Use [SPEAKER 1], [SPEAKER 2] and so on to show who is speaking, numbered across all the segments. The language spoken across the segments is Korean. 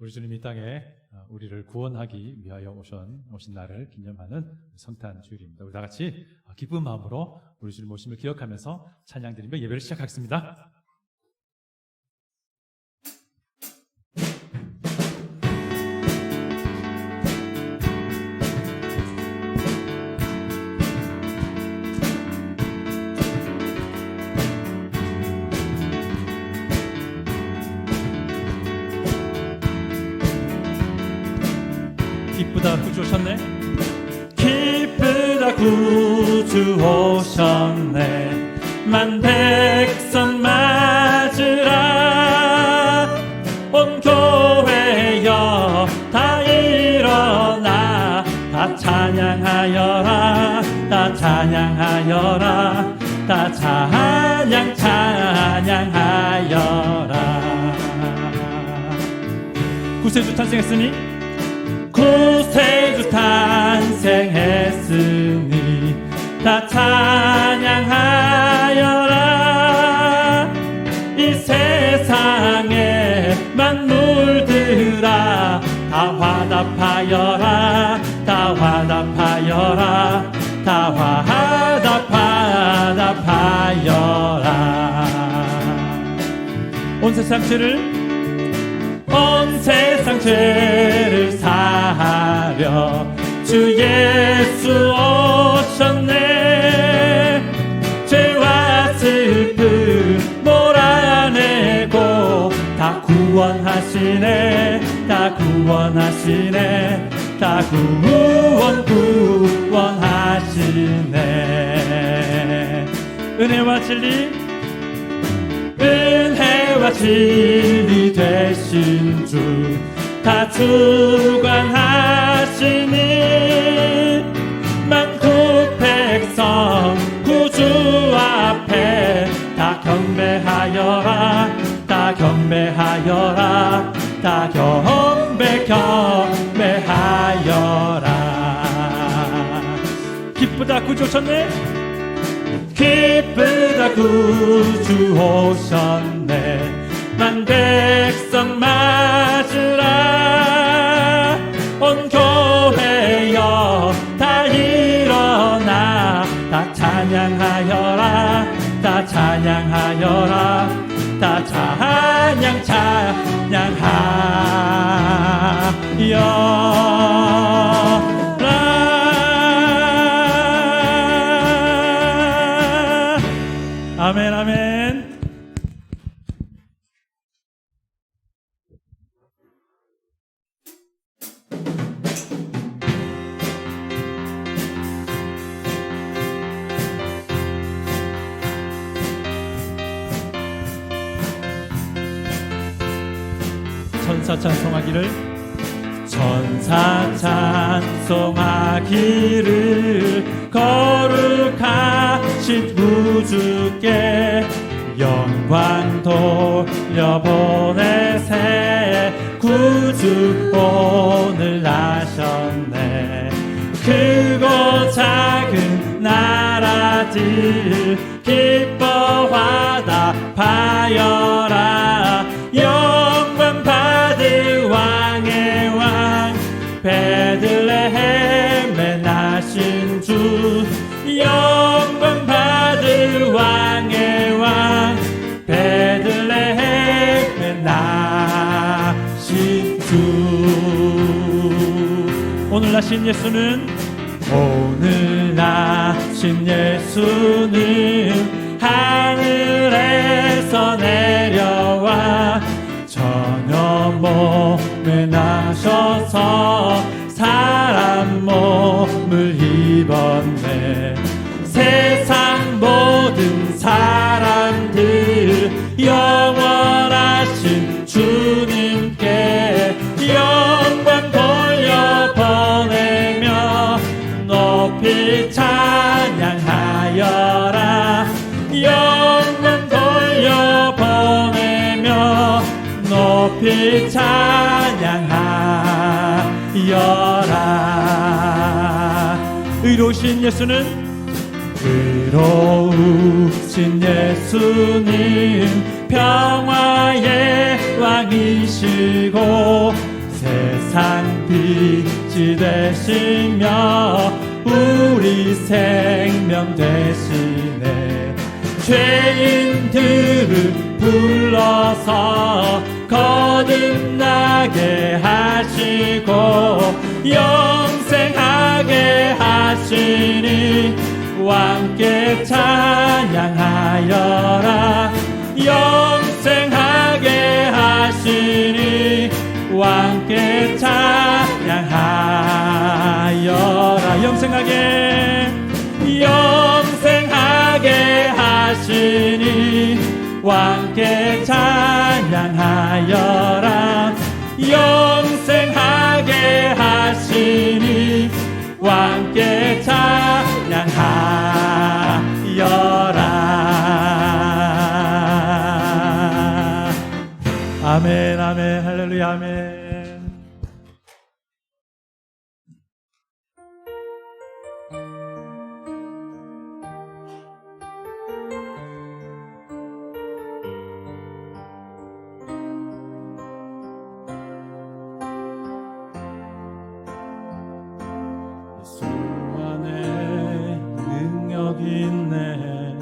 [SPEAKER 1] 우리 주님이 이 땅에 우리를 구원하기 위하여 오신 날을 기념하는 성탄 주일입니다. 우리 다 같이 기쁜 마음으로 우리 주님 오심을 기억하면서 찬양드리며 예배를 시작하겠습니다. 기쁘다 구주 오셨네. 기쁘다 구주 오셨네. 만 백성 맞으라. 온 교회여 다 일어나. 다 찬양하여라. 다 찬양하여라. 다 찬양하여라. 구세주 탄생했으니 구세주 탄생했으니 다 찬양하여라. 이 세상의 만물들아 다 화답하여라. 다 화답하여라. 다 화답하여라. 온 세상 죄를 사하려 주 예수 오셨네. 죄와 슬픔 몰아내고 다 구원하시네. 다 구원하시네. 다 구원하시네. 은혜와 진리 되신 주 다 주관하시니 만국 백성 구주 앞에 다 경배하여라. 다 경배하여라. 다 경배하여라. 기쁘다 구주 오셨네. 기쁘다 구주 오셨네. 만 백성 맞으라. 온 교회여 다 일어나. 다 찬양하여라. 다 찬양하여라. 다 찬양하여라. 아멘 아멘. 천사 찬송하기를. 천사 찬송하기를. 거룩하신 구주께 영광 돌려보내세. 구주 오늘 나셨네. 크고 작은 나라들 기뻐 화답하여라. 영광 받을 왕의 왕 베들레헴에 나신 주. 영광 받을 왕의 왕 베들레헴에 나신 주. 오늘 나신 예수는 하늘에서 내려와 저녁 몸에 나셔서 사람 몸을 입었네. 세상 모든 사람들 영원하신 주님께 영광 돌려보내며 높이 찬양하여라. 영광 돌려보내며 높이 찬양하여라. 의로우신 예수는 평화의 왕이시고 세상 빛이 되시며 우리 생명 되시네. 죄인들을 불러서 거듭나게 하시고 영생하게 하시니 왕께 찬양하여라. 영생하게 하시니 왕께 찬양하여라. 영생하게 하시니 왕께 찬양하여라. 영생하게 하시니 왕께 찬양하여라. 아멘, 아멘, 할렐루야, 아멘. 예수 안에 능력이 있네.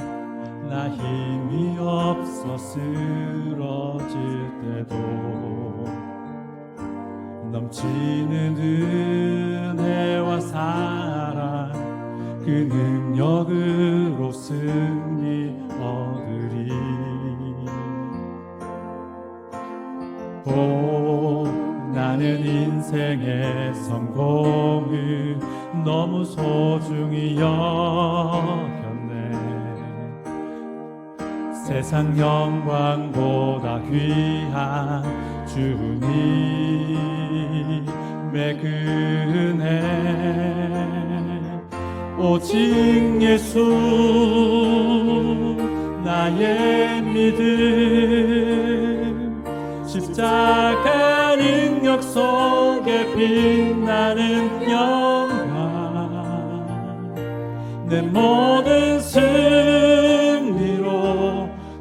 [SPEAKER 1] 나 힘이 없어 쓰러질 때도 넘치는 은혜와 사랑 그 능력으로 승리 얻으리. 나는 인생의 성공을 너무 소중히 여겼네. 세상 영광보다 귀한 주님의 그 은혜, 오직 예수 나의 믿음, 십자가 능력 속에 빛나는 영광, 내 모든 승리로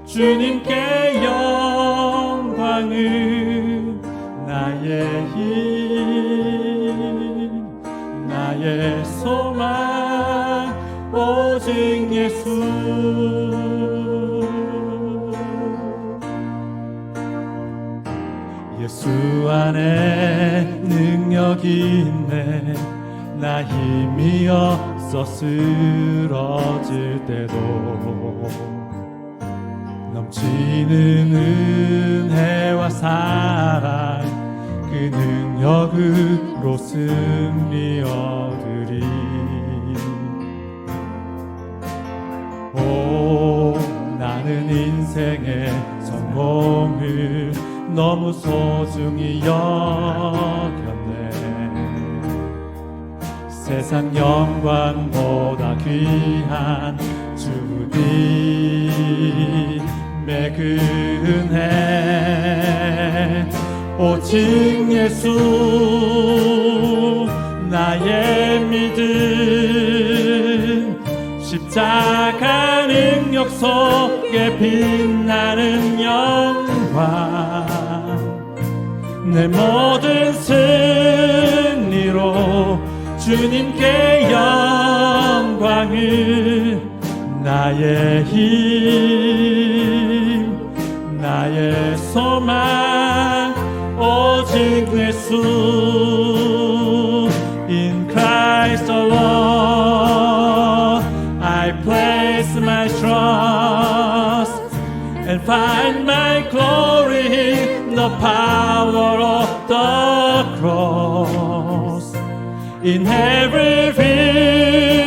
[SPEAKER 1] 주님께 영광을, 나의 힘, 나의 소망, 오직 예수. 예수 안에 능력이 있네. 나 힘이 없어 쓰러질 때도 넘치는 은혜와 사랑 그 능력으로 승리 얻으리. 오, 나는 인생의 성공을 너무 소중히 여겼네. 세상 영광보다 귀한 주님의 그 은혜, 오직 예수 나의 믿음, 십자가 능력 속에 빛나는 영광, 내 모든 승리로 주님께 영광을, 나의 힘, 나의 소망, 오직 예수. In Christ alone I place my trust and find my glory in the power of the cross. In every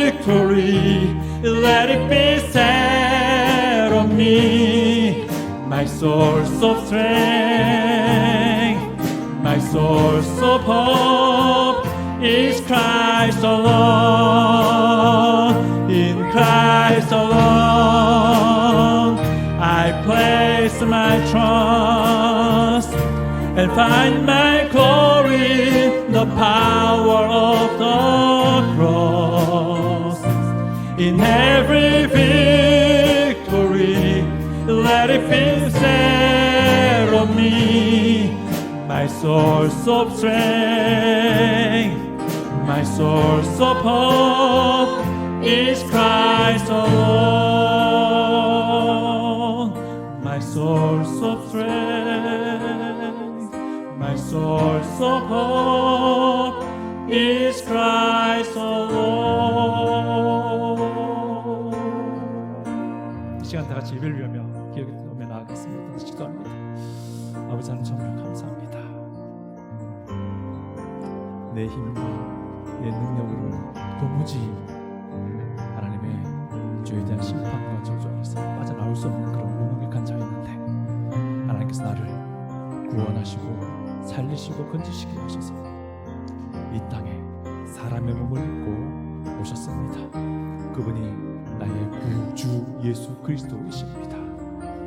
[SPEAKER 1] victory, let it be said of me, my source of strength, my source of hope is Christ alone. In Christ alone I place my trust and find my glory in the power of the cross. In every victory, let it be said of me, my source of strength, my source of hope is Christ alone. My source of strength, my source of hope is Christ alone. 이 시간 다 같이 예배를 위하며 기억에 오며 나아가겠습니다. 다시 기도합니다. 아버지 하나님 정말 감사합니다. 내 힘과 내 능력으로 도무지 하나님의 죄에 대한 심판과 저주에서 빠져나올 수 없는 그런 무능력한 자였는데 하나님께서 나를 구원하시고 살리시고 건지시게 하셔서 이 땅에 사람의 몸을 입고 오셨습니다. 그분이 나의 구주 예수 그리스도이십니다.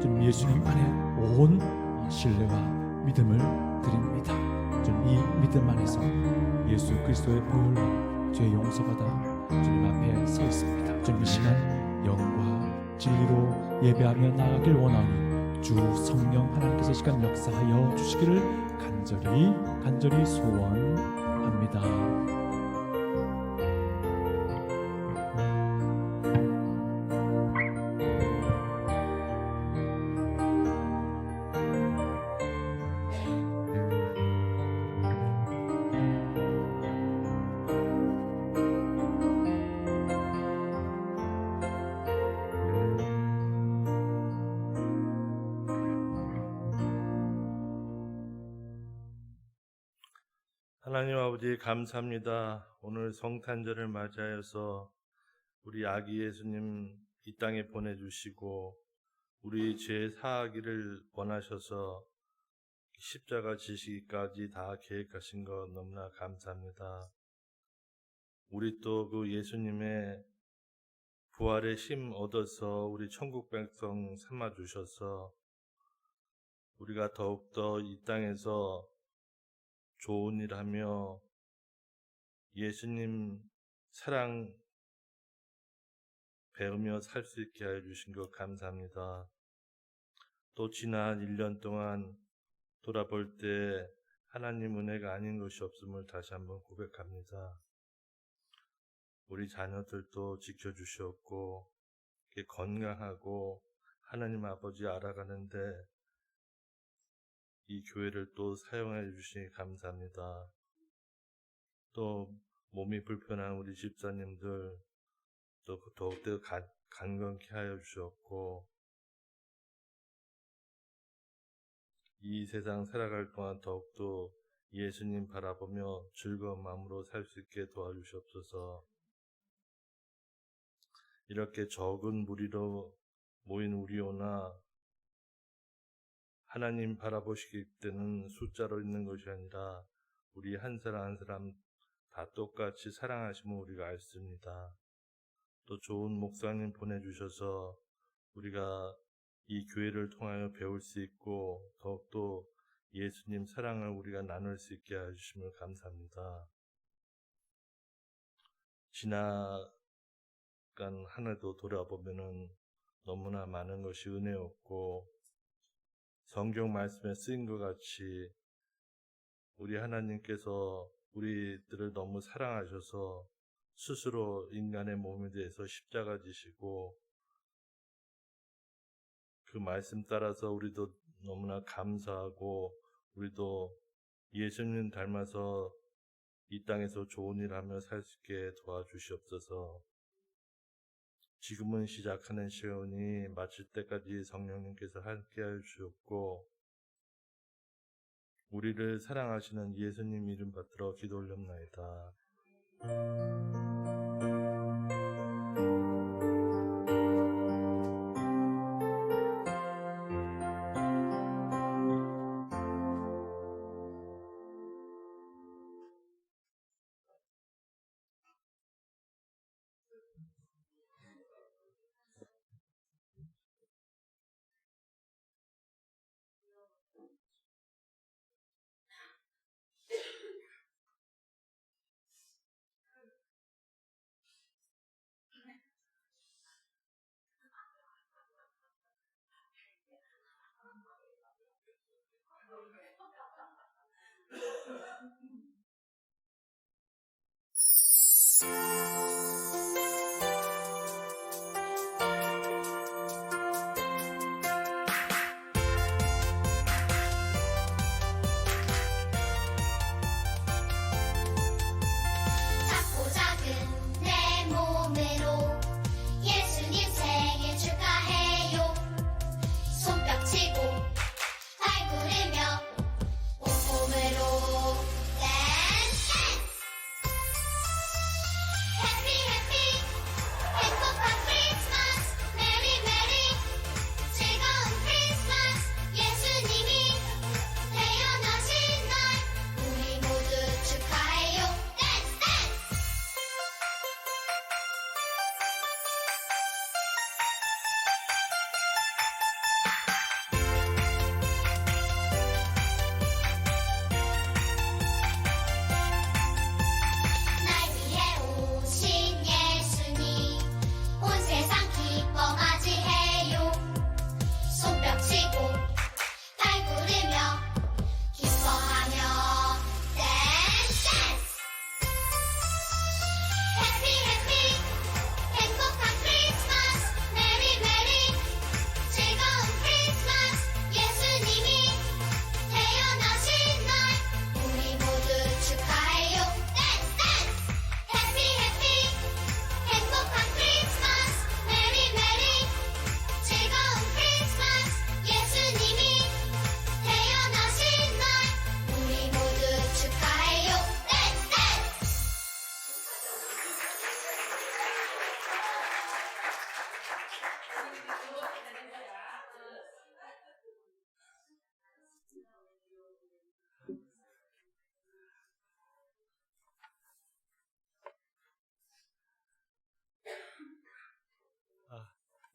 [SPEAKER 1] 좀 예수님 안에 온 신뢰와 믿음을 드립니다. 좀 이 믿음 안에서 예수 그리스도의 보혈로 죄 용서받아 주님 앞에 서 있습니다. 좀 이 시간 영과 진리로 예배하며 나아가길 원하니 주 성령 하나님께서 시간 역사하여 주시기를 간절히 소원합니다.
[SPEAKER 2] 하나님 아버지 감사합니다. 오늘 성탄절을 맞이하여서 우리 아기 예수님 이 땅에 보내주시고 우리 죄 사하기를 원하셔서 십자가 지시기까지 다 계획하신 것 너무나 감사합니다. 우리 또 그 예수님의 부활의 힘 얻어서 우리 천국 백성 삼아주셔서 우리가 더욱더 이 땅에서 좋은 일 하며 예수님 사랑 배우며 살 수 있게 하여 주신 것 감사합니다. 또 지난 1년 동안 돌아볼 때 하나님 은혜가 아닌 것이 없음을 다시 한번 고백합니다. 우리 자녀들도 지켜주셨고 건강하고 하나님 아버지 알아가는데 이 교회를 또 사용해 주시니 감사합니다. 또 몸이 불편한 우리 집사님들 또 더욱더 건강케 하여 주셨고 이 세상 살아갈 동안 더욱더 예수님 바라보며 즐거운 마음으로 살 수 있게 도와주시옵소서. 이렇게 적은 무리로 모인 우리오나 하나님 바라보시기 때는 숫자로 있는 것이 아니라 우리 한 사람 한 사람 다 똑같이 사랑하심을 우리가 알습니다. 또 좋은 목사님 보내주셔서 우리가 이 교회를 통하여 배울 수 있고 더욱더 예수님 사랑을 우리가 나눌 수 있게 해주심을 감사합니다. 지나간 한 해도 돌아보면은 너무나 많은 것이 은혜였고 성경 말씀에 쓰인 것 같이 우리 하나님께서 우리들을 너무 사랑하셔서 스스로 인간의 몸에 대해서 십자가 지시고 그 말씀 따라서 우리도 너무나 감사하고 우리도 예수님 닮아서 이 땅에서 좋은 일 하며 살 수 있게 도와주시옵소서. 지금은 시작하는 시간이 마칠 때까지 성령님께서 함께하여 주셨고 우리를 사랑하시는 예수님 이름 받들어 기도 올렸나이다.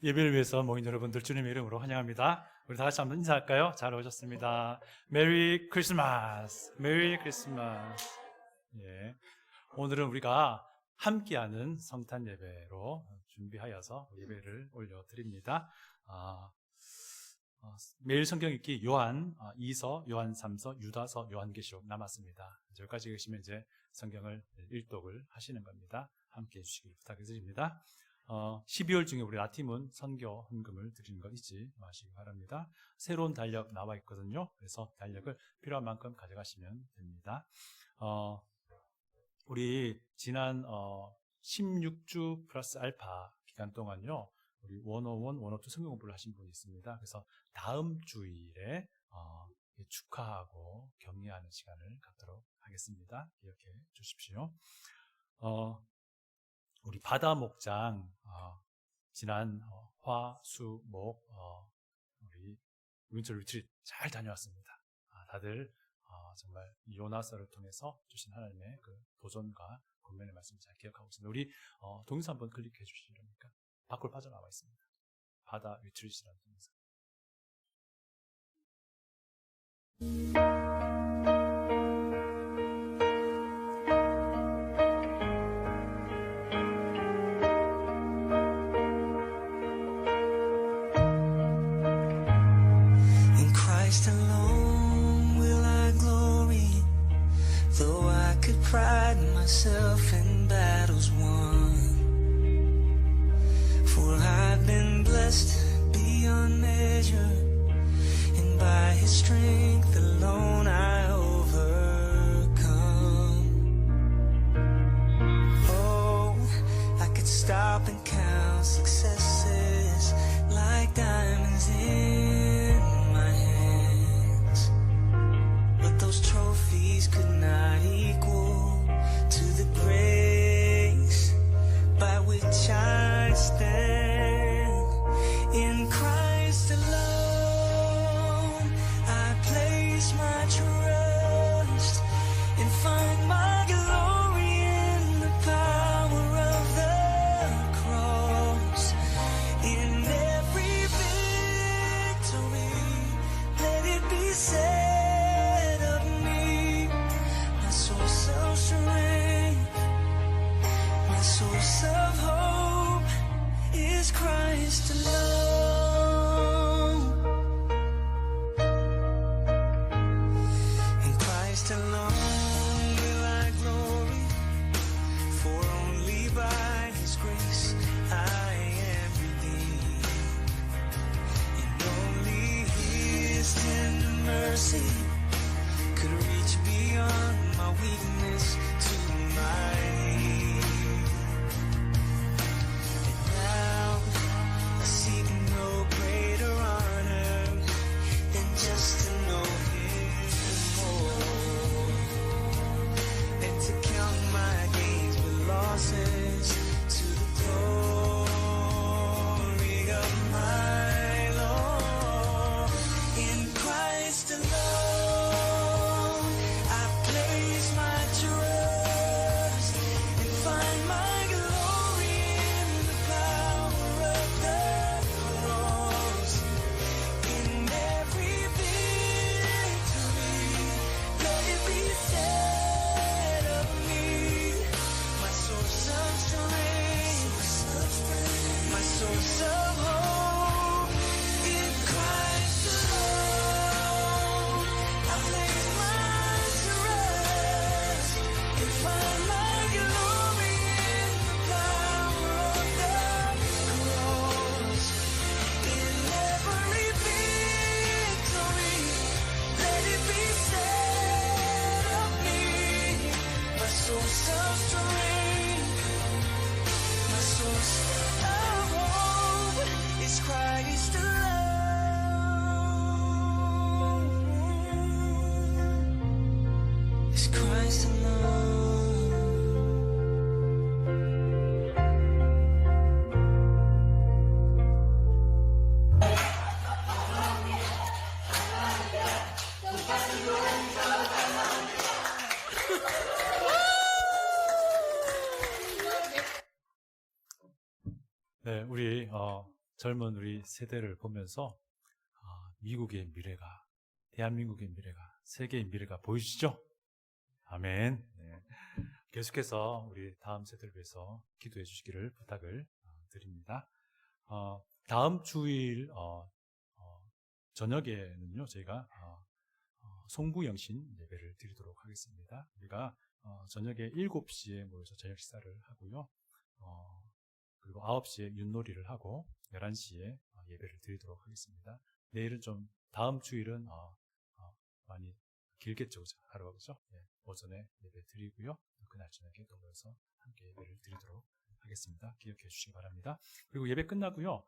[SPEAKER 1] 예배를 위해서 모인 여러분들 주님의 이름으로 환영합니다. 우리 다 같이 한번 인사할까요? 잘 오셨습니다. 메리 크리스마스. 메리 크리스마스. 예. 오늘은 우리가 함께하는 성탄 예배로 준비하여서 예배를 올려드립니다. 매일 성경 읽기 요한 2서, 요한 3서, 유다서, 요한계시록 남았습니다. 여기까지 계시면 이제 성경을 일독을 하시는 겁니다. 함께 해주시길 부탁드립니다. 12월 중에 우리 라팀은 선교 헌금을 드리는 거 잊지 마시기 바랍니다. 새로운 달력 나와 있거든요. 그래서 달력을 필요한 만큼 가져가시면 됩니다. 우리 지난 16주 플러스 알파 기간 동안요, 우리 101, 102 성경 공부를 하신 분이 있습니다. 그래서 다음 주일에 축하하고 격려하는 시간을 갖도록 하겠습니다. 기억해 주십시오. 우리 바다 목장 지난 화, 수, 목 우리 윈터 리트릿 잘 다녀왔습니다. 다들 정말 요나서를 통해서 주신 하나님의 그 도전과 권면의 말씀 잘 기억하고 있습니다. 우리 동영상 한번 클릭해 주시렵니까? 밖으로 빠져나와 있습니다. 바다 리트릿이라는 동영상.
[SPEAKER 3] In Christ alone will I glory, though I could pride myself in battles won. For I've been blessed beyond measure, and by His strength alone I overcome. Oh, I could stop and count successes like diamonds in my hands, but those trophies could not equal to the grace by which I stand. In Christ alone I place my trust and find my glory in the power of the cross. In every victory, let it be said of me, my source of strength, my source of hope is Christ alone. In Christ alone will I glory, for only by His grace I am redeemed, and only His tender mercy could reach beyond my weakness to my need. And now I seek no greater honor than just to know Him more, and to count my gains with losses to the glory of my Lord. In Christ alone I place my trust and find my glory in the power of the cross. In every victory, let it be said of me, my source of strength, my source of hope. In Christ alone I place my trust and find my glory in the power of the cross. In every victory, let it be said of me, my source of strength, my source of hope is Christ alone. Is Christ alone.
[SPEAKER 1] 네, 우리 젊은 우리 세대를 보면서 미국의 미래가, 대한민국의 미래가, 세계의 미래가 보이시죠? 아멘. 네. 계속해서 우리 다음 세대를 위해서 기도해 주시기를 부탁을 드립니다. 다음 주일 저녁에는요, 저희가 송구영신 예배를 드리도록 하겠습니다. 우리가 저녁에 7시에 모여서 저녁 식사를 하고요. 그리고 9시에 윷놀이를 하고 11시에 예배를 드리도록 하겠습니다. 내일은 좀, 다음 주일은 많이 길겠죠, 하루가, 그죠? 네, 오전에 예배 드리고요. 그날 저녁에 또 모여서 함께 예배를 드리도록 하겠습니다. 기억해 주시기 바랍니다. 그리고 예배 끝나고요.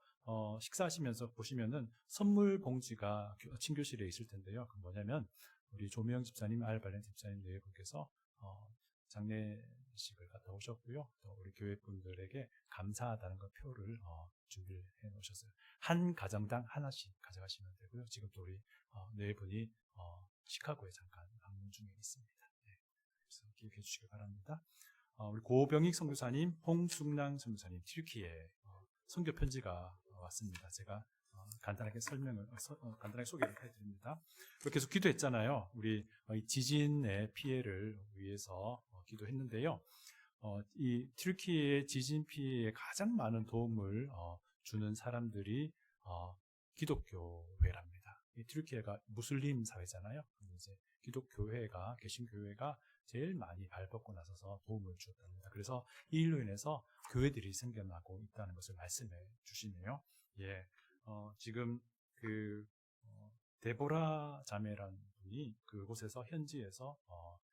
[SPEAKER 1] 식사하시면서 보시면은 선물 봉지가 친교실에 있을 텐데요. 그 뭐냐면 우리 조명 집사님, 알발렌 집사님 네 분께서 장례식을 갔다 오셨고요. 또 우리 교회 분들에게 감사하다는 그 표를 준비해 놓으셨어요. 한 가정당 하나씩 가져가시면 되고요. 지금 또 우리 네 분이 시카고에 잠깐 방문 중에 있습니다. 네, 그래서 기억해 주시기 바랍니다. 우리 고병익 선교사님, 홍숙랑 선교사님, 튀르키예 선교 편지가 왔습니다. 제가 간단하게 간단하게 소개를 해드립니다. 계속 기도했잖아요. 우리 지진의 피해를 위해서 기도했는데요. 이 튀르키예의 지진 피해에 가장 많은 도움을 주는 사람들이 기독교회랍니다. 이 튀르키예가 무슬림 사회잖아요. 이제 기독교회가, 개신교회가 제일 많이 발벗고 나서서 도움을 주었답니다. 그래서 이 일로 인해서 교회들이 생겨나고 있다는 것을 말씀해 주시네요. 예, 지금 데보라 자매라는 분이 그곳에서 현지에서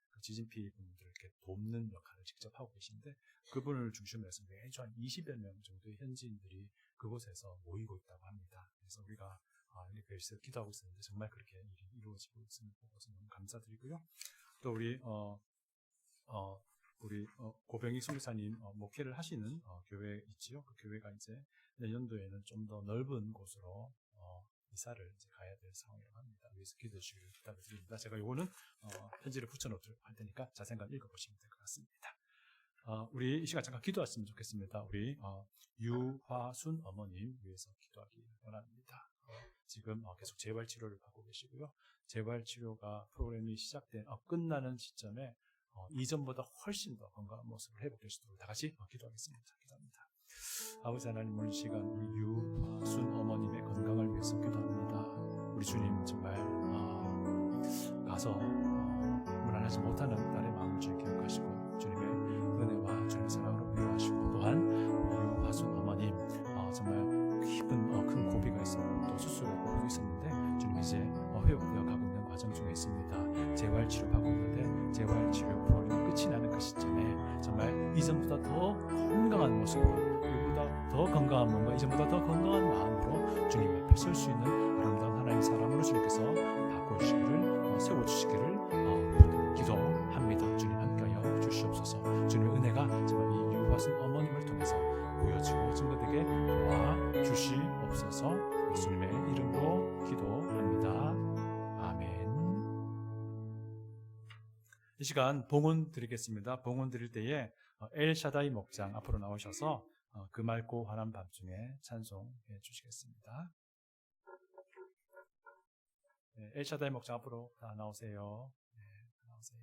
[SPEAKER 1] 그 지진 피해 분들을 이렇게 돕는 역할을 직접 하고 계신데, 그분을 중심으로 해서 매주 한 20여 명 정도의 현지인들이 그곳에서 모이고 있다고 합니다. 그래서 우리가 이렇게 기도하고 있었는데 정말 그렇게 일이 이루어지고 있음을 보고서 너무 감사드리고요. 또 우리 고병익 선교사님 목회를 하시는 교회 있지요. 그 교회가 이제 내년도에는 좀 더 넓은 곳으로 이사를 이제 가야 될 상황이라고 합니다. 위해서 기도해 주시기를 부탁드립니다. 제가 요거는 편지를 붙여놓도록 할 테니까 자세한 읽어보시면 될 것 같습니다. 우리 이 시간 잠깐 기도하시면 좋겠습니다. 우리 유화순 어머님 위해서 기도하기 원합니다. 지금 계속 재활치료를 받고 계시고요. 재활치료가 프로그램이 끝나는 시점에 이전보다 훨씬 더 건강한 모습을 회복될 수 있도록 다 같이 기도하겠습니다. 기도합니다. 아버지 하나님, 오늘 시간 우리 유순 어머님의 건강을 위해서 기도합니다. 우리 주님, 정말 가서 무난하지 못하는 딸의 마음을 주님 기억하시고 주님의 은혜와 주님의 사랑으로 위로하시고, 또한 우리 유순 어머님 정말 깊은 큰 고비가 있었고 또 수술을 고비도 있었는데 주님 이제 회복되어 가고 있는 과정 중에 있습니다. 재활치료 받고 있는데 재활치료 프로그램이 끝이 나는 그 시점에 정말 이전보다 더 건강한 모습으로, 이보다 더 건강한 몸과 이전보다 더 건강한 마음으로 주님 앞에 설 수 있는 아름다운 하나님의 사람으로 주님께서 바꿔주시기를, 세워주시기를 기도합니다. 주님 함께하여 주시옵소서. 주님의 은혜가 정말 이 유화순 어머님을 통해서 보여지고 증거되게 도와주시옵소서. 예수님의 이름으로 기도합니다. 아멘. 이 시간 봉헌 드리겠습니다. 봉헌 드릴 때에 엘샤다이 목장 앞으로 나오셔서 그 맑고 환한 밤중에 찬송해 주시겠습니다. 네, 엘샤다이 목장 앞으로 다 나오세요. 네, 나오세요.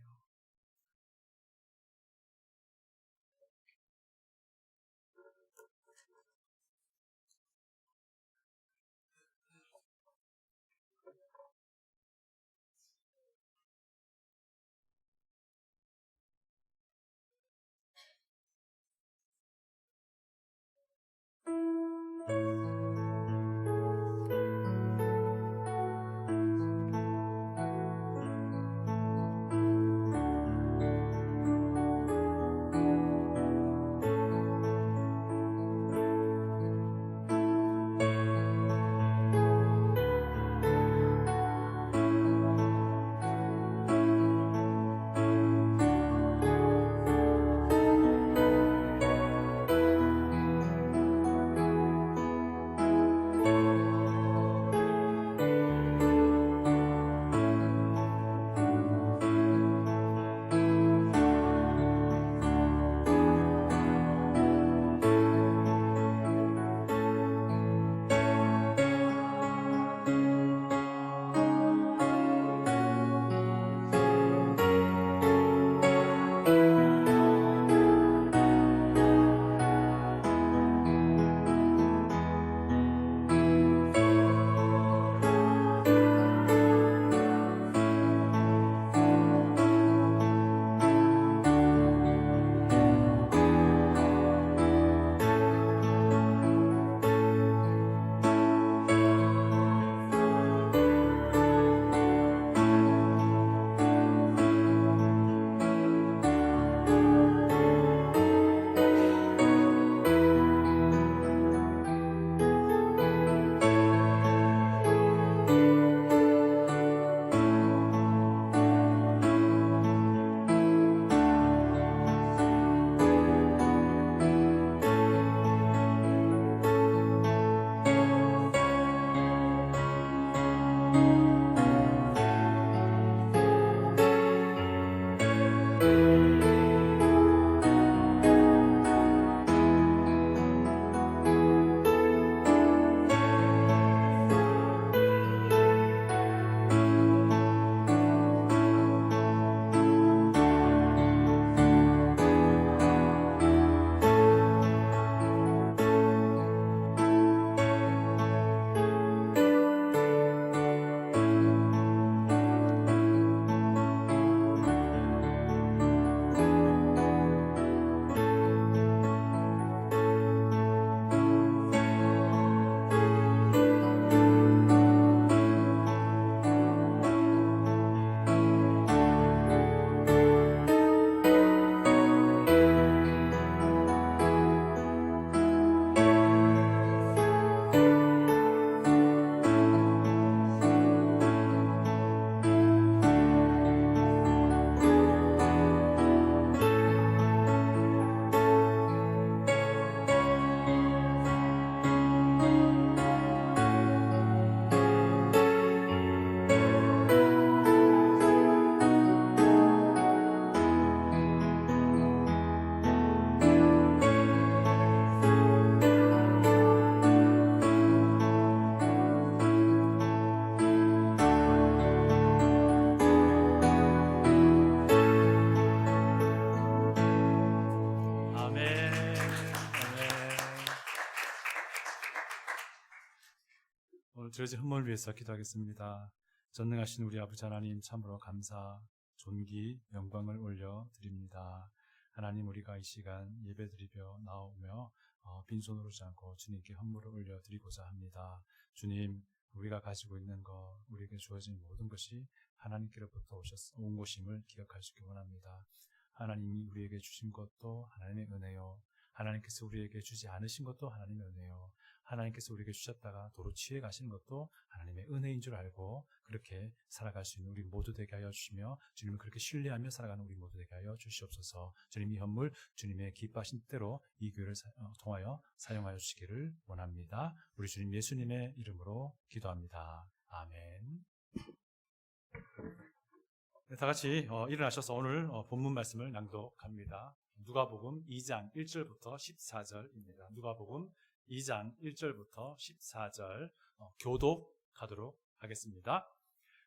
[SPEAKER 1] 엎드려진 헌문을 위해서 기도하겠습니다. 전능하신 우리 아버지 하나님 참으로 감사, 존귀, 영광을 올려드립니다. 하나님 우리가 이 시간 예배드리며 나오며 빈손으로 오지 않고 주님께 헌물을 올려드리고자 합니다. 주님 우리가 가지고 있는 것, 우리에게 주어진 모든 것이 하나님께로부터 온 것임을 기억할 수 있기 원합니다. 하나님이 우리에게 주신 것도 하나님의 은혜요, 하나님께서 우리에게 주지 않으신 것도 하나님의 은혜요, 하나님께서 우리에게 주셨다가 도로 취해 가시는 것도 하나님의 은혜인 줄 알고 그렇게 살아갈 수 있는 우리 모두 되게 하여 주시며, 주님을 그렇게 신뢰하며 살아가는 우리 모두 되게 하여 주시옵소서. 주님 이 헌물 주님의 기뻐하신 뜻대로 이 교회를 통하여 사용하여 주시기를 원합니다. 우리 주님 예수님의 이름으로 기도합니다. 아멘. 네, 다 같이 일어나셔서 오늘 본문 말씀을 낭독합니다. 누가복음 2장 1절부터 14절입니다. 누가복음 2장 1절부터 14절 교독하도록 하겠습니다.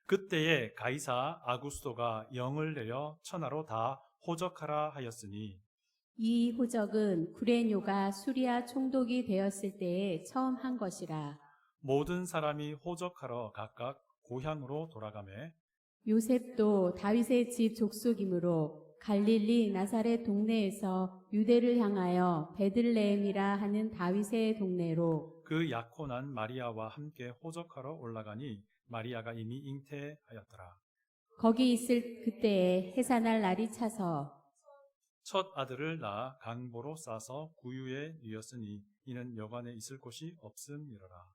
[SPEAKER 1] 그때에 가이사 아구스도가 영을 내려 천하로 다 호적하라 하였으니,
[SPEAKER 4] 이 호적은 구레뇨가 수리아 총독이 되었을 때에 처음 한 것이라.
[SPEAKER 1] 모든 사람이 호적하러 각각 고향으로 돌아가매
[SPEAKER 4] 요셉도 다윗의 집 족속이므로 갈릴리 나사렛 동네에서 유대를 향하여 베들레헴이라 하는 다윗의 동네로
[SPEAKER 1] 그 약혼한 마리아와 함께 호적하러 올라가니 마리아가 이미 잉태하였더라.
[SPEAKER 4] 거기 있을 그때에 해산할 날이 차서
[SPEAKER 1] 첫 아들을 낳아 강보로 싸서 구유에 뉘었으니 이는 여관에 있을 곳이 없음이러라.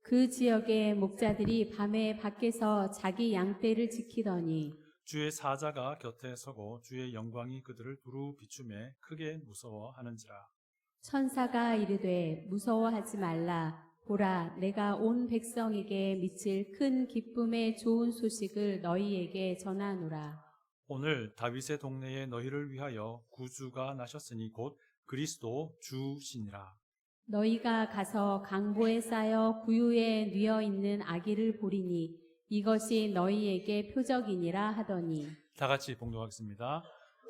[SPEAKER 4] 그 지역의 목자들이 밤에 밖에서 자기 양떼를 지키더니
[SPEAKER 1] 주의 사자가 곁에 서고 주의 영광이 그들을 두루 비추매 크게 무서워하는지라.
[SPEAKER 4] 천사가 이르되 무서워하지 말라. 보라, 내가 온 백성에게 미칠 큰 기쁨의 좋은 소식을 너희에게 전하노라.
[SPEAKER 1] 오늘 다윗의 동네에 너희를 위하여 구주가 나셨으니 곧 그리스도 주시니라.
[SPEAKER 4] 너희가 가서 강보에 쌓여 구유에 뉘어 있는 아기를 보리니 이것이 너희에게 표적이니라 하더니,
[SPEAKER 1] 다 같이 봉독하겠습니다.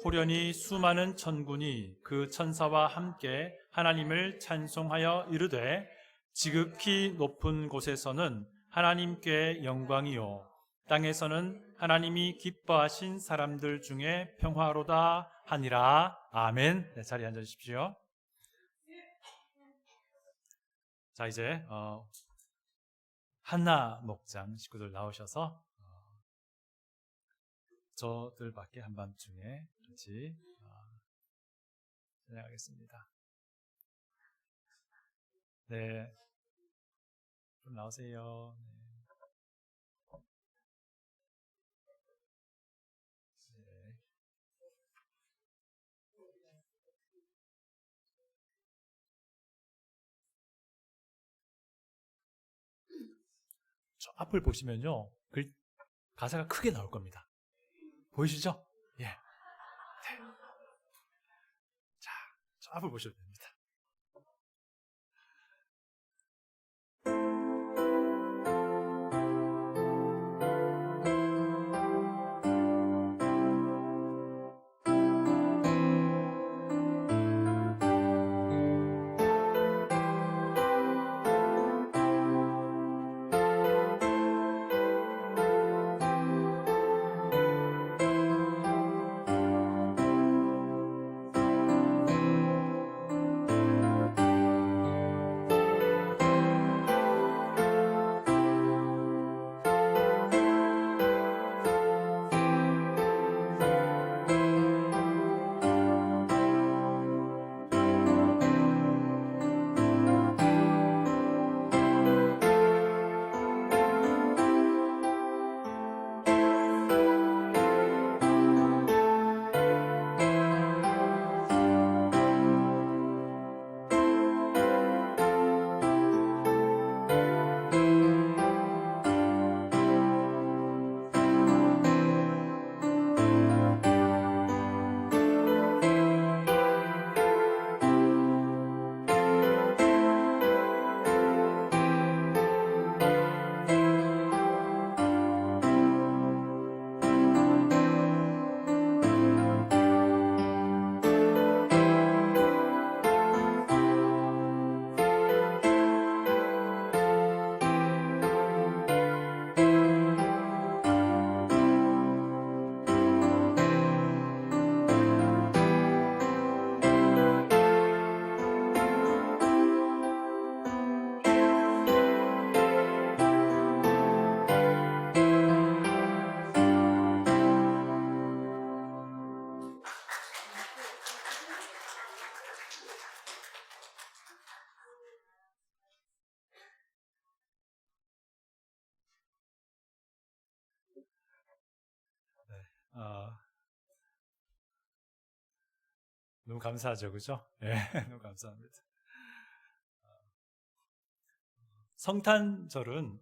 [SPEAKER 1] 호련히 수많은 천군이 그 천사와 함께 하나님을 찬송하여 이르되, 지극히 높은 곳에서는 하나님께 영광이요, 땅에서는 하나님이 기뻐하신 사람들 중에 평화로다 하니라. 아멘. 네, 자리에 앉아주십시오. 자, 이제 한나 목장 식구들 나오셔서 저들밖에 한밤중에 같이 찬양하겠습니다. 네, 좀 나오세요. 네. 저 앞을 보시면요, 가사가 크게 나올 겁니다. 보이시죠? 예. 네. 자, 저 앞을 보셔도 됩니다. 너무 감사하죠, 그죠? 예, 너무 감사합니다. 성탄절은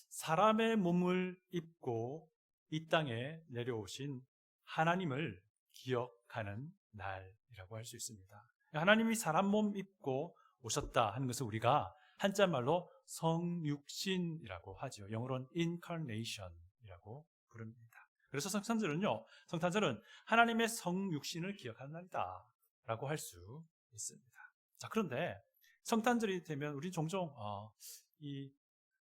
[SPEAKER 1] 사람의 몸을 입고 이 땅에 내려오신 하나님을 기억하는 날이라고 할 수 있습니다. 하나님이 사람 몸 입고 오셨다 하는 것을 우리가 한자말로 성육신이라고 하죠. 영어로는 incarnation이라고 부릅니다. 그래서 성탄절은 하나님의 성육신을 기억하는 날이다 라고 할 수 있습니다. 자, 그런데 성탄절이 되면 우리 종종 이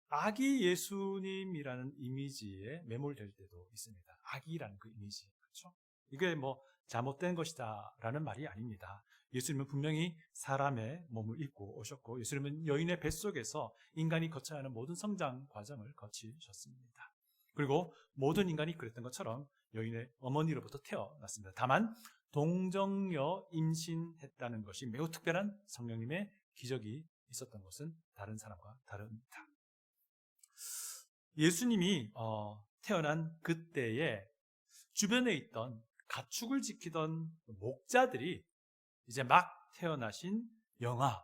[SPEAKER 1] 아기 예수님이라는 이미지에 매몰될 때도 있습니다. 아기라는 그 이미지, 그렇죠? 이게 뭐 잘못된 것이다라는 말이 아닙니다. 예수님은 분명히 사람의 몸을 입고 오셨고, 예수님은 여인의 뱃속에서 인간이 거쳐야 하는 모든 성장 과정을 거치셨습니다. 그리고 모든 인간이 그랬던 것처럼 여인의 어머니로부터 태어났습니다. 다만 동정녀 임신했다는 것이 매우 특별한 성령님의 기적이 있었던 것은 다른 사람과 다릅니다. 예수님이 태어난 그때에 주변에 있던 가축을 지키던 목자들이 이제 막 태어나신 영아,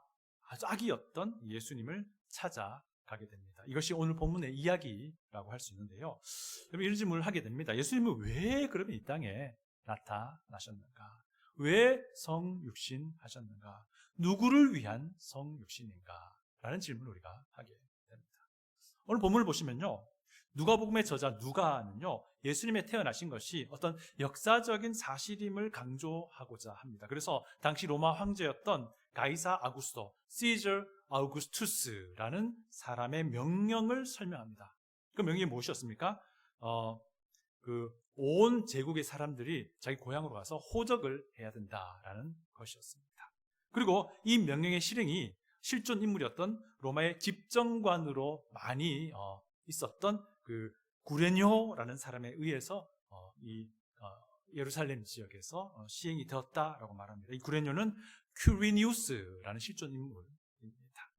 [SPEAKER 1] 아주 아기였던 예수님을 찾아가게 됩니다. 이것이 오늘 본문의 이야기라고 할 수 있는데요. 그럼 이런 질문을 하게 됩니다. 예수님은 왜 그러면 이 땅에 나타나셨는가? 왜 성육신 하셨는가? 누구를 위한 성육신인가? 라는 질문을 우리가 하게 됩니다. 오늘 본문을 보시면요, 누가복음의 저자 누가는요, 예수님의 태어나신 것이 어떤 역사적인 사실임을 강조하고자 합니다. 그래서 당시 로마 황제였던 가이사 아구스토, 시저 아우구스투스라는 사람의 명령을 설명합니다. 그 명령이 무엇이었습니까? 온 제국의 사람들이 자기 고향으로 가서 호적을 해야 된다라는 것이었습니다. 그리고 이 명령의 실행이 실존 인물이었던 로마의 집정관으로 많이 있었던 그 구레뇨라는 사람에 의해서 예루살렘 지역에서 시행이 되었다라고 말합니다. 이 구레뇨는 큐리니우스라는 실존 인물입니다.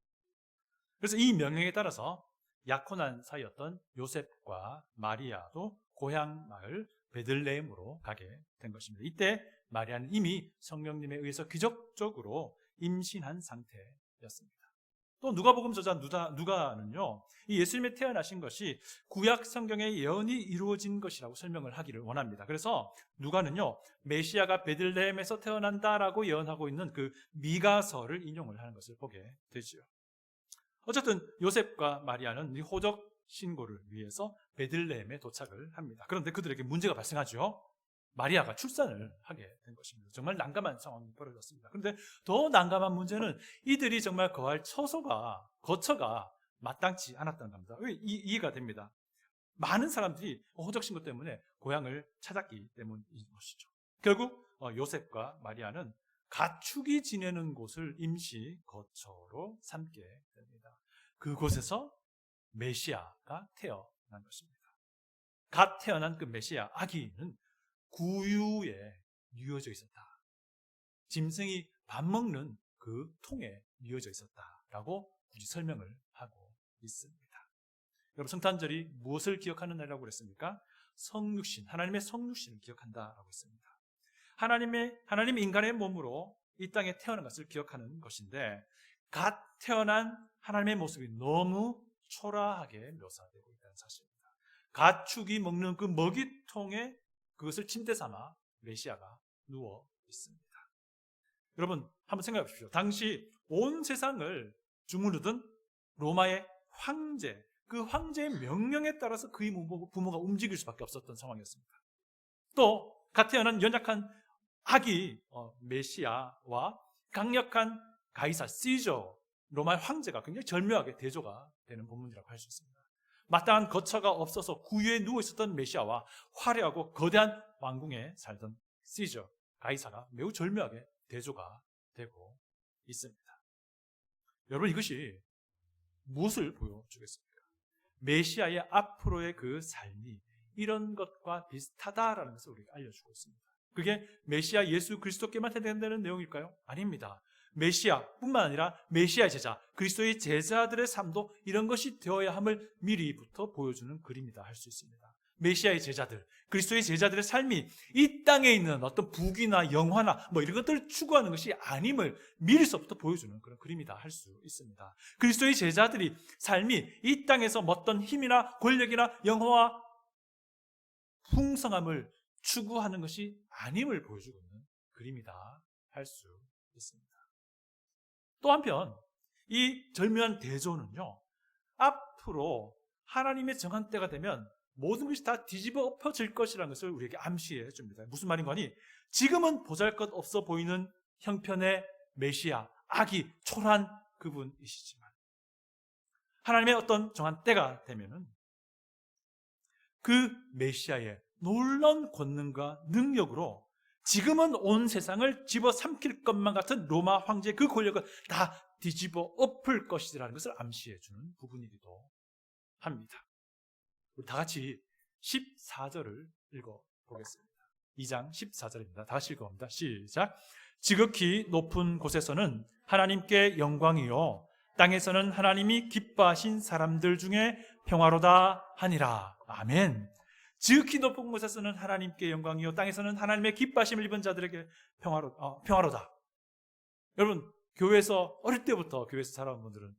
[SPEAKER 1] 그래서 이 명령에 따라서 약혼한 사이였던 요셉과 마리아도 고향 마을 베들레헴으로 가게 된 것입니다. 이때 마리아는 이미 성령님에 의해서 기적적으로 임신한 상태였습니다. 또 누가복음 저자 누가는요, 이 예수님의 태어나신 것이 구약 성경의 예언이 이루어진 것이라고 설명을 하기를 원합니다. 그래서 누가는요, 메시아가 베들레헴에서 태어난다라고 예언하고 있는 그 미가서를 인용을 하는 것을 보게 되죠. 어쨌든 요셉과 마리아는 이 호적 신고를 위해서 베들레헴에 도착을 합니다. 그런데 그들에게 문제가 발생하죠. 마리아가 출산을 하게 된 것입니다. 정말 난감한 상황이 벌어졌습니다. 그런데 더 난감한 문제는 이들이 정말 거할 거처가 마땅치 않았다는 겁니다. 왜 이해가 됩니다. 많은 사람들이 호적 신고 때문에 고향을 찾았기 때문인 것이죠. 결국 요셉과 마리아는 가축이 지내는 곳을 임시 거처로 삼게 됩니다. 그곳에서 메시아가 태어난 것입니다. 갓 태어난 그 메시아 아기는 구유에 뉘어져 있었다. 짐승이 밥 먹는 그 통에 뉘어져 있었다라고 굳이 설명을 하고 있습니다. 여러분, 성탄절이 무엇을 기억하는 날이라고 그랬습니까? 성육신, 하나님의 성육신을 기억한다라고 했습니다. 하나님 인간의 몸으로 이 땅에 태어난 것을 기억하는 것인데, 갓 태어난 하나님의 모습이 너무 초라하게 묘사되고 있다는 사실입니다. 가축이 먹는 그 먹이통에 그것을 침대 삼아 메시아가 누워 있습니다. 여러분, 한번 생각해 보십시오. 당시 온 세상을 주무르던 로마의 황제, 그 황제의 명령에 따라서 그의 부모가 움직일 수밖에 없었던 상황이었습니다. 또 갓 태어난 연약한 아기 메시아와 강력한 가이사 시저 로마의 황제가 굉장히 절묘하게 대조가 되는 본문이라고 할 수 있습니다. 마땅한 거처가 없어서 구유에 누워 있었던 메시아와 화려하고 거대한 왕궁에 살던 시저 가이사가 매우 절묘하게 대조가 되고 있습니다. 여러분, 이것이 무엇을 보여주겠습니까? 메시아의 앞으로의 그 삶이 이런 것과 비슷하다라는 것을 우리가 알려주고 있습니다. 그게 메시아 예수 그리스도께만 해당되는 내용일까요? 아닙니다. 메시아뿐만 아니라 메시아 제자, 그리스도의 제자들의 삶도 이런 것이 되어야 함을 미리부터 보여주는 글입니다. 할 수 있습니다. 메시아의 제자들, 그리스도의 제자들의 삶이 이 땅에 있는 어떤 부귀나 영화나 뭐 이런 것들을 추구하는 것이 아님을 미리서부터 보여주는 그런 그림이다 할 수 있습니다. 그리스도의 제자들이 삶이 이 땅에서 어떤 힘이나 권력이나 영화와 풍성함을 추구하는 것이 아님을 보여주고 있는 그림이다 할 수 있습니다. 또 한편 이 절묘한 대조는요, 앞으로 하나님의 정한 때가 되면 모든 것이 다 뒤집어 엎어질 것이라는 것을 우리에게 암시해 줍니다. 무슨 말인가 하니, 지금은 보잘것없어 보이는 형편의 메시아, 악이 초라한 그분이시지만 하나님의 어떤 정한 때가 되면은 그 메시아의 놀라운 권능과 능력으로 지금은 온 세상을 집어삼킬 것만 같은 로마 황제의 그 권력을 다 뒤집어 엎을 것이라는 것을 암시해 주는 부분이기도 합니다. 우리 다 같이 14절을 읽어보겠습니다. 2장 14절입니다. 다시 읽어봅니다. 시작. 지극히 높은 곳에서는 하나님께 영광이요 땅에서는 하나님이 기뻐하신 사람들 중에 평화로다 하니라. 아멘. 지극히 높은 곳에서는 하나님께 영광이요 땅에서는 하나님의 기뻐하심을 입은 자들에게 평화로다. 여러분, 교회에서 어릴 때부터 교회에서 자라온 분들은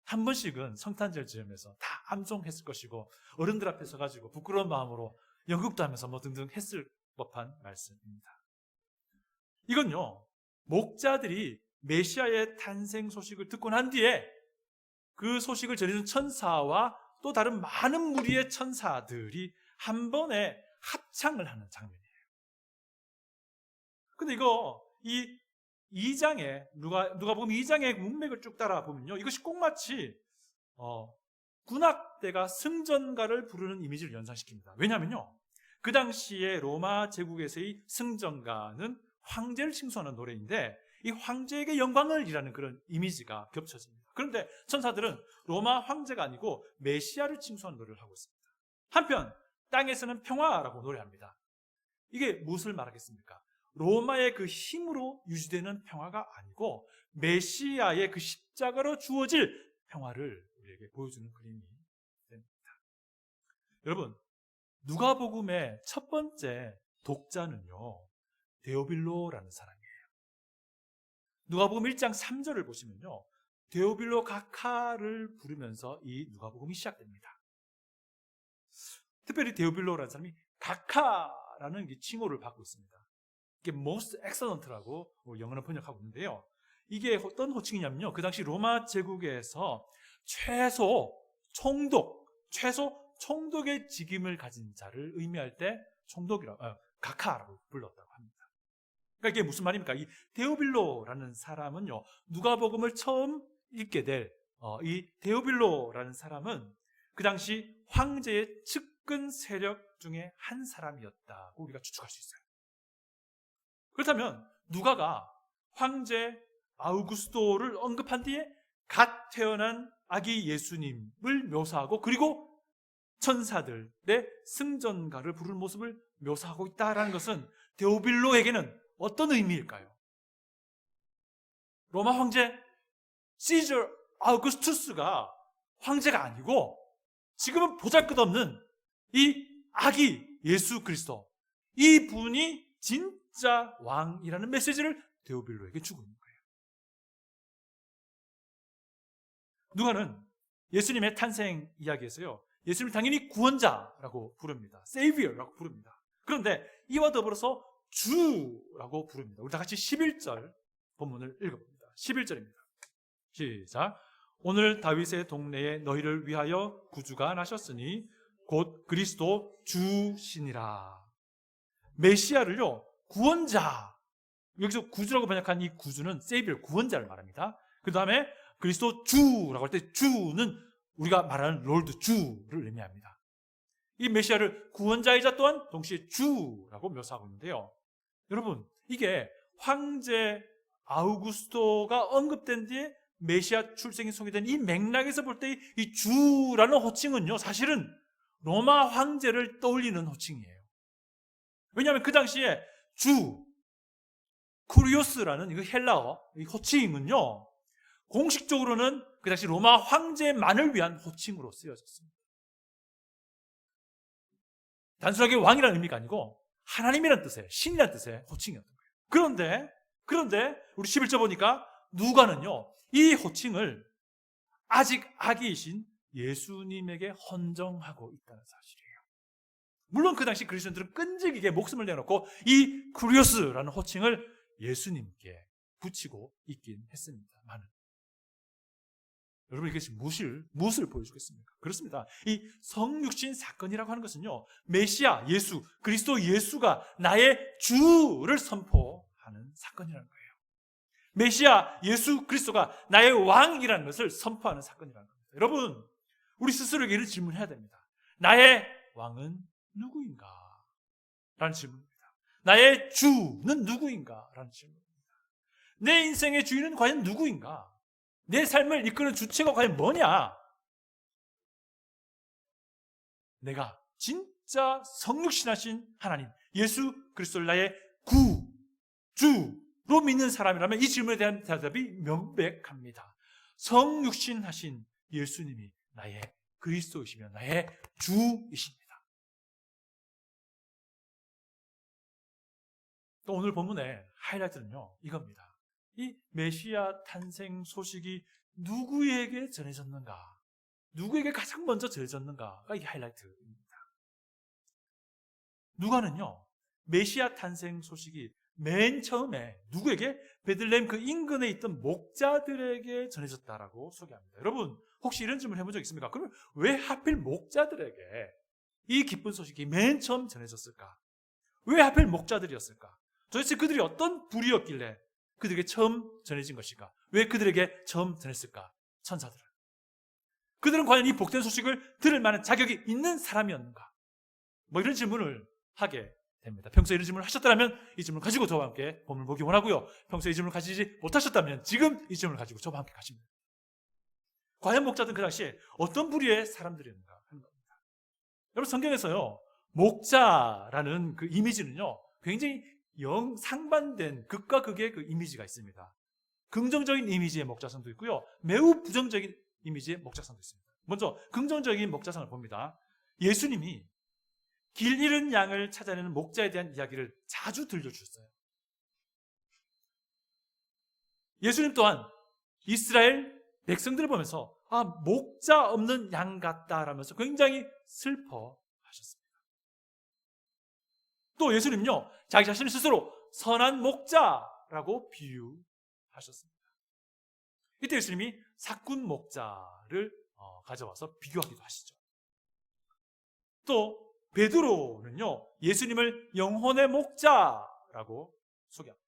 [SPEAKER 1] 한 번씩은 성탄절 즈음에서 다 암송했을 것이고, 어른들 앞에 서가지고 부끄러운 마음으로 연극도 하면서 뭐 등등 했을 법한 말씀입니다. 이건요, 목자들이 메시아의 탄생 소식을 듣고 난 뒤에 그 소식을 전해준 천사와 또 다른 많은 무리의 천사들이 한 번에 합창을 하는 장면이에요. 근데 이거 이 2장에 누가복음 2장의 문맥을 쭉 따라 보면요, 이것이 꼭 마치 군악대가 승전가를 부르는 이미지를 연상시킵니다. 왜냐하면요, 그 당시에 로마 제국에서의 승전가는 황제를 칭송하는 노래인데 이 황제에게 영광을 이라는 그런 이미지가 겹쳐집니다. 그런데 천사들은 로마 황제가 아니고 메시아를 칭송하는 노래를 하고 있습니다. 한편 땅에서는 평화라고 노래합니다. 이게 무엇을 말하겠습니까? 로마의 그 힘으로 유지되는 평화가 아니고 메시아의 그 십자가로 주어질 평화를 우리에게 보여주는 그림이 됩니다. 여러분, 누가복음의 첫 번째 독자는요, 데오빌로라는 사람이에요. 누가복음 1장 3절을 보시면요, 데오빌로 각하를 부르면서 이 누가복음이 시작됩니다. 특별히 데오빌로라는 사람이 각하라는 칭호를 받고 있습니다. 이게 most excellent라고 영어로 번역하고 있는데요, 이게 어떤 호칭이냐면요, 그 당시 로마 제국에서 최소 총독의 직임을 가진 자를 의미할 때 각하라고 불렀다고 합니다. 그러니까 이게 무슨 말입니까? 이 데오빌로라는 사람은요, 누가복음을 처음 읽게 될 이 데오빌로라는 사람은 그 당시 황제의 측근 세력 중에 한 사람이었다고 우리가 추측할 수 있어요. 그렇다면 누가가 황제 아우구스도를 언급한 뒤에 갓 태어난 아기 예수님을 묘사하고, 그리고 천사들의 승전가를 부르는 모습을 묘사하고 있다는 것은 데오빌로에게는 어떤 의미일까요? 로마 황제 시저 아우구스투스가 황제가 아니고 지금은 보잘것없는 이 아기 예수 그리스도, 이 분이 진짜 왕이라는 메시지를 데오빌로에게 주고 있는 거예요. 누가는 예수님의 탄생 이야기에서요, 예수님을 당연히 구원자라고 부릅니다. Savior라고 부릅니다. 그런데 이와 더불어서 주라고 부릅니다. 우리 다 같이 11절 본문을 읽어봅니다. 11절입니다. 시작. 오늘 다윗의 동네에 너희를 위하여 구주가 나셨으니 곧 그리스도 주시니라. 메시아를요, 구원자, 여기서 구주라고 번역한 이 구주는 세이비어, 구원자를 말합니다. 그 다음에 그리스도 주라고 할 때 주는 우리가 말하는 롤드 주를 의미합니다. 이 메시아를 구원자이자 또한 동시에 주라고 묘사하고 있는데요, 여러분, 이게 황제 아우구스토가 언급된 뒤에 메시아 출생이 소개된 이 맥락에서 볼 때 이 주라는 호칭은요, 사실은 로마 황제를 떠올리는 호칭이에요. 왜냐하면 그 당시에 주, 쿠리오스라는 이 헬라어, 이 호칭은요, 공식적으로는 그 당시 로마 황제만을 위한 호칭으로 쓰여졌습니다. 단순하게 왕이라는 의미가 아니고 하나님이라는 뜻의, 신이라는 뜻의 호칭이었던 거예요. 그런데 우리 11절 보니까 누가는요, 이 호칭을 아직 아기이신 예수님에게 헌정하고 있다는 사실이에요. 물론 그 당시 그리스도인들은 끈질기게 목숨을 내놓고 이 쿠리오스라는 호칭을 예수님께 붙이고 있긴 했습니다만, 여러분 이것이 무엇을 보여주겠습니까? 그렇습니다. 이 성육신 사건이라고 하는 것은요, 메시아 예수, 그리스도 예수가 나의 주를 선포하는 사건이라는 거예요. 메시아 예수 그리스도가 나의 왕이라는 것을 선포하는 사건이라는 겁니다. 여러분, 우리 스스로에게 이런 질문을 해야 됩니다. 나의 왕은 누구인가? 라는 질문입니다. 나의 주는 누구인가? 라는 질문입니다. 내 인생의 주인은 과연 누구인가? 내 삶을 이끄는 주체가 과연 뭐냐? 내가 진짜 성육신하신 하나님, 예수 그리스도를 나의 주로 믿는 사람이라면 이 질문에 대한 대답이 명백합니다. 성육신하신 예수님이 나의 그리스도이시며 나의 주이십니다. 또 오늘 본문의 하이라이트는요, 이겁니다. 이 메시아 탄생 소식이 누구에게 전해졌는가? 누구에게 가장 먼저 전해졌는가가 이 하이라이트입니다. 누가는요, 메시아 탄생 소식이 맨 처음에 누구에게? 베들레헴 그 인근에 있던 목자들에게 전해졌다라고 소개합니다. 여러분, 혹시 이런 질문 해본 적 있습니까? 그러면 왜 하필 목자들에게 이 기쁜 소식이 맨 처음 전해졌을까? 왜 하필 목자들이었을까? 도대체 그들이 어떤 부류였길래 그들에게 처음 전해진 것일까? 왜 그들에게 처음 전했을까? 천사들은. 그들은 과연 이 복된 소식을 들을 만한 자격이 있는 사람이었는가? 뭐 이런 질문을 하게 됩니다. 평소에 이런 질문을 하셨다면 이 질문을 가지고 저와 함께 본문을 보기 원하고요. 평소에 이 질문을 가지지 못하셨다면 지금 이 질문을 가지고 저와 함께 가십니다. 과연 목자들은 그 당시에 어떤 부류의 사람들이었는가 하는 겁니다. 여러분, 성경에서요, 목자라는 그 이미지는요, 굉장히 상반된 극과 극의 그 이미지가 있습니다. 긍정적인 이미지의 목자성도 있고요, 매우 부정적인 이미지의 목자성도 있습니다. 먼저 긍정적인 목자성을 봅니다. 예수님이 길 잃은 양을 찾아내는 목자에 대한 이야기를 자주 들려주셨어요. 예수님 또한 이스라엘 백성들을 보면서 목자 없는 양 같다라면서 굉장히 슬퍼하셨습니다. 또 예수님요, 자기 자신을 스스로 선한 목자라고 비유하셨습니다. 이때 예수님이 사꾼 목자를 가져와서 비교하기도 하시죠. 또 베드로는요, 예수님을 영혼의 목자라고 소개합니다.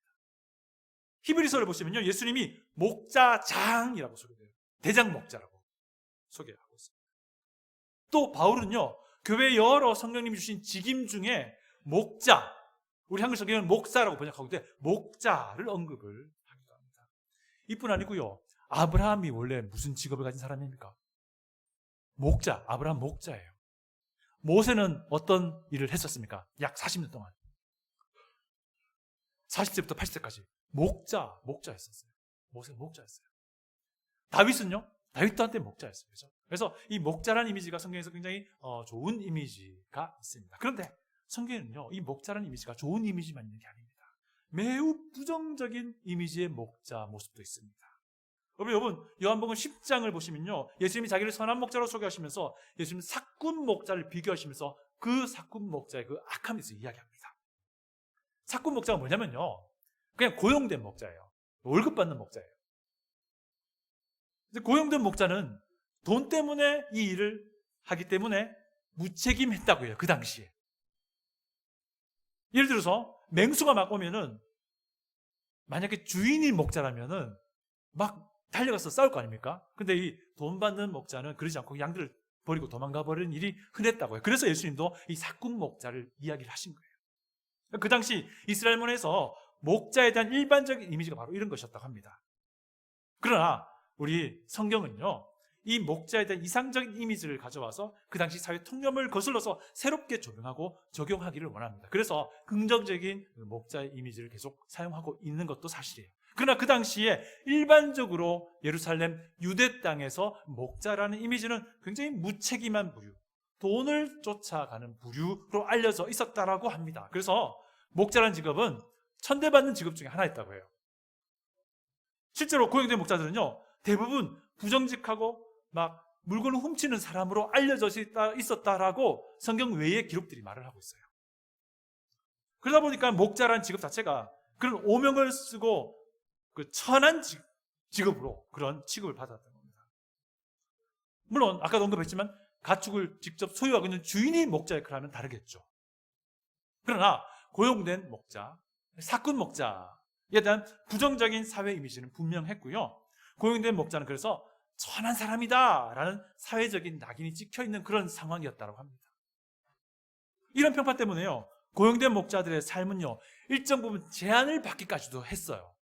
[SPEAKER 1] 히브리서를 보시면요, 예수님이 목자장이라고 소개돼요. 대장 목자라고 소개하고 있습니다. 또 바울은요, 교회 여러 성령님이 주신 직임 중에 목자, 우리 한글 성경은 목사라고 번역하고 있는데 목자를 언급을 하기도 합니다. 이뿐 아니고요, 아브라함이 원래 무슨 직업을 가진 사람입니까? 목자, 아브라함 목자예요. 모세는 어떤 일을 했었습니까? 약 40년 동안 40세부터 80세까지 목자였었어요. 모세가 목자였어요. 다윗은요, 다윗도 한때 목자였어요. 그렇죠? 그래서 이 목자라는 이미지가 성경에서 굉장히 좋은 이미지가 있습니다. 그런데 성경에는요, 이 목자라는 이미지가 좋은 이미지만 있는 게 아닙니다. 매우 부정적인 이미지의 목자 모습도 있습니다. 여러분, 요한복음 10장을 보시면요, 예수님이 자기를 선한 목자로 소개하시면서 예수님 사꾼 목자를 비교하시면서 그 사꾼 목자의 그 악함에 대해서 이야기합니다. 사꾼 목자가 뭐냐면요, 그냥 고용된 목자예요. 월급 받는 목자예요. 고용된 목자는 돈 때문에 이 일을 하기 때문에 무책임했다고 해요. 그 당시에. 예를 들어서 맹수가 막 오면은, 만약에 주인인 목자라면은 막 달려가서 싸울 거 아닙니까? 근데 이 돈 받는 목자는 그러지 않고 양들을 버리고 도망가 버리는 일이 흔했다고 해요. 그래서 예수님도 이 사꾼 목자를 이야기를 하신 거예요. 그 당시 이스라엘 문화에서 목자에 대한 일반적인 이미지가 바로 이런 것이었다고 합니다. 그러나 우리 성경은요, 이 목자에 대한 이상적인 이미지를 가져와서 그 당시 사회 통념을 거슬러서 새롭게 조명하고 적용하기를 원합니다. 그래서 긍정적인 목자의 이미지를 계속 사용하고 있는 것도 사실이에요. 그러나 그 당시에 일반적으로 예루살렘 유대 땅에서 목자라는 이미지는 굉장히 무책임한 부류, 돈을 쫓아가는 부류로 알려져 있었다라고 합니다. 그래서 목자라는 직업은 천대받는 직업 중에 하나였다고 해요. 실제로 고용된 목자들은요, 대부분 부정직하고 막 물건을 훔치는 사람으로 알려져 있었다라고 성경 외의 기록들이 말을 하고 있어요. 그러다 보니까 목자라는 직업 자체가 그런 오명을 쓰고 그 천한 직업으로 그런 취급을 받았던 겁니다. 물론 아까도 언급했지만 가축을 직접 소유하고 있는 주인이 목자 역할을 하면 다르겠죠. 그러나 고용된 목자, 사꾼 목자에 대한 부정적인 사회 이미지는 분명했고요. 고용된 목자는 그래서 천한 사람이다라는 사회적인 낙인이 찍혀있는 그런 상황이었다고 합니다. 이런 평판 때문에요, 고용된 목자들의 삶은요, 일정 부분 제한을 받기까지도 했어요.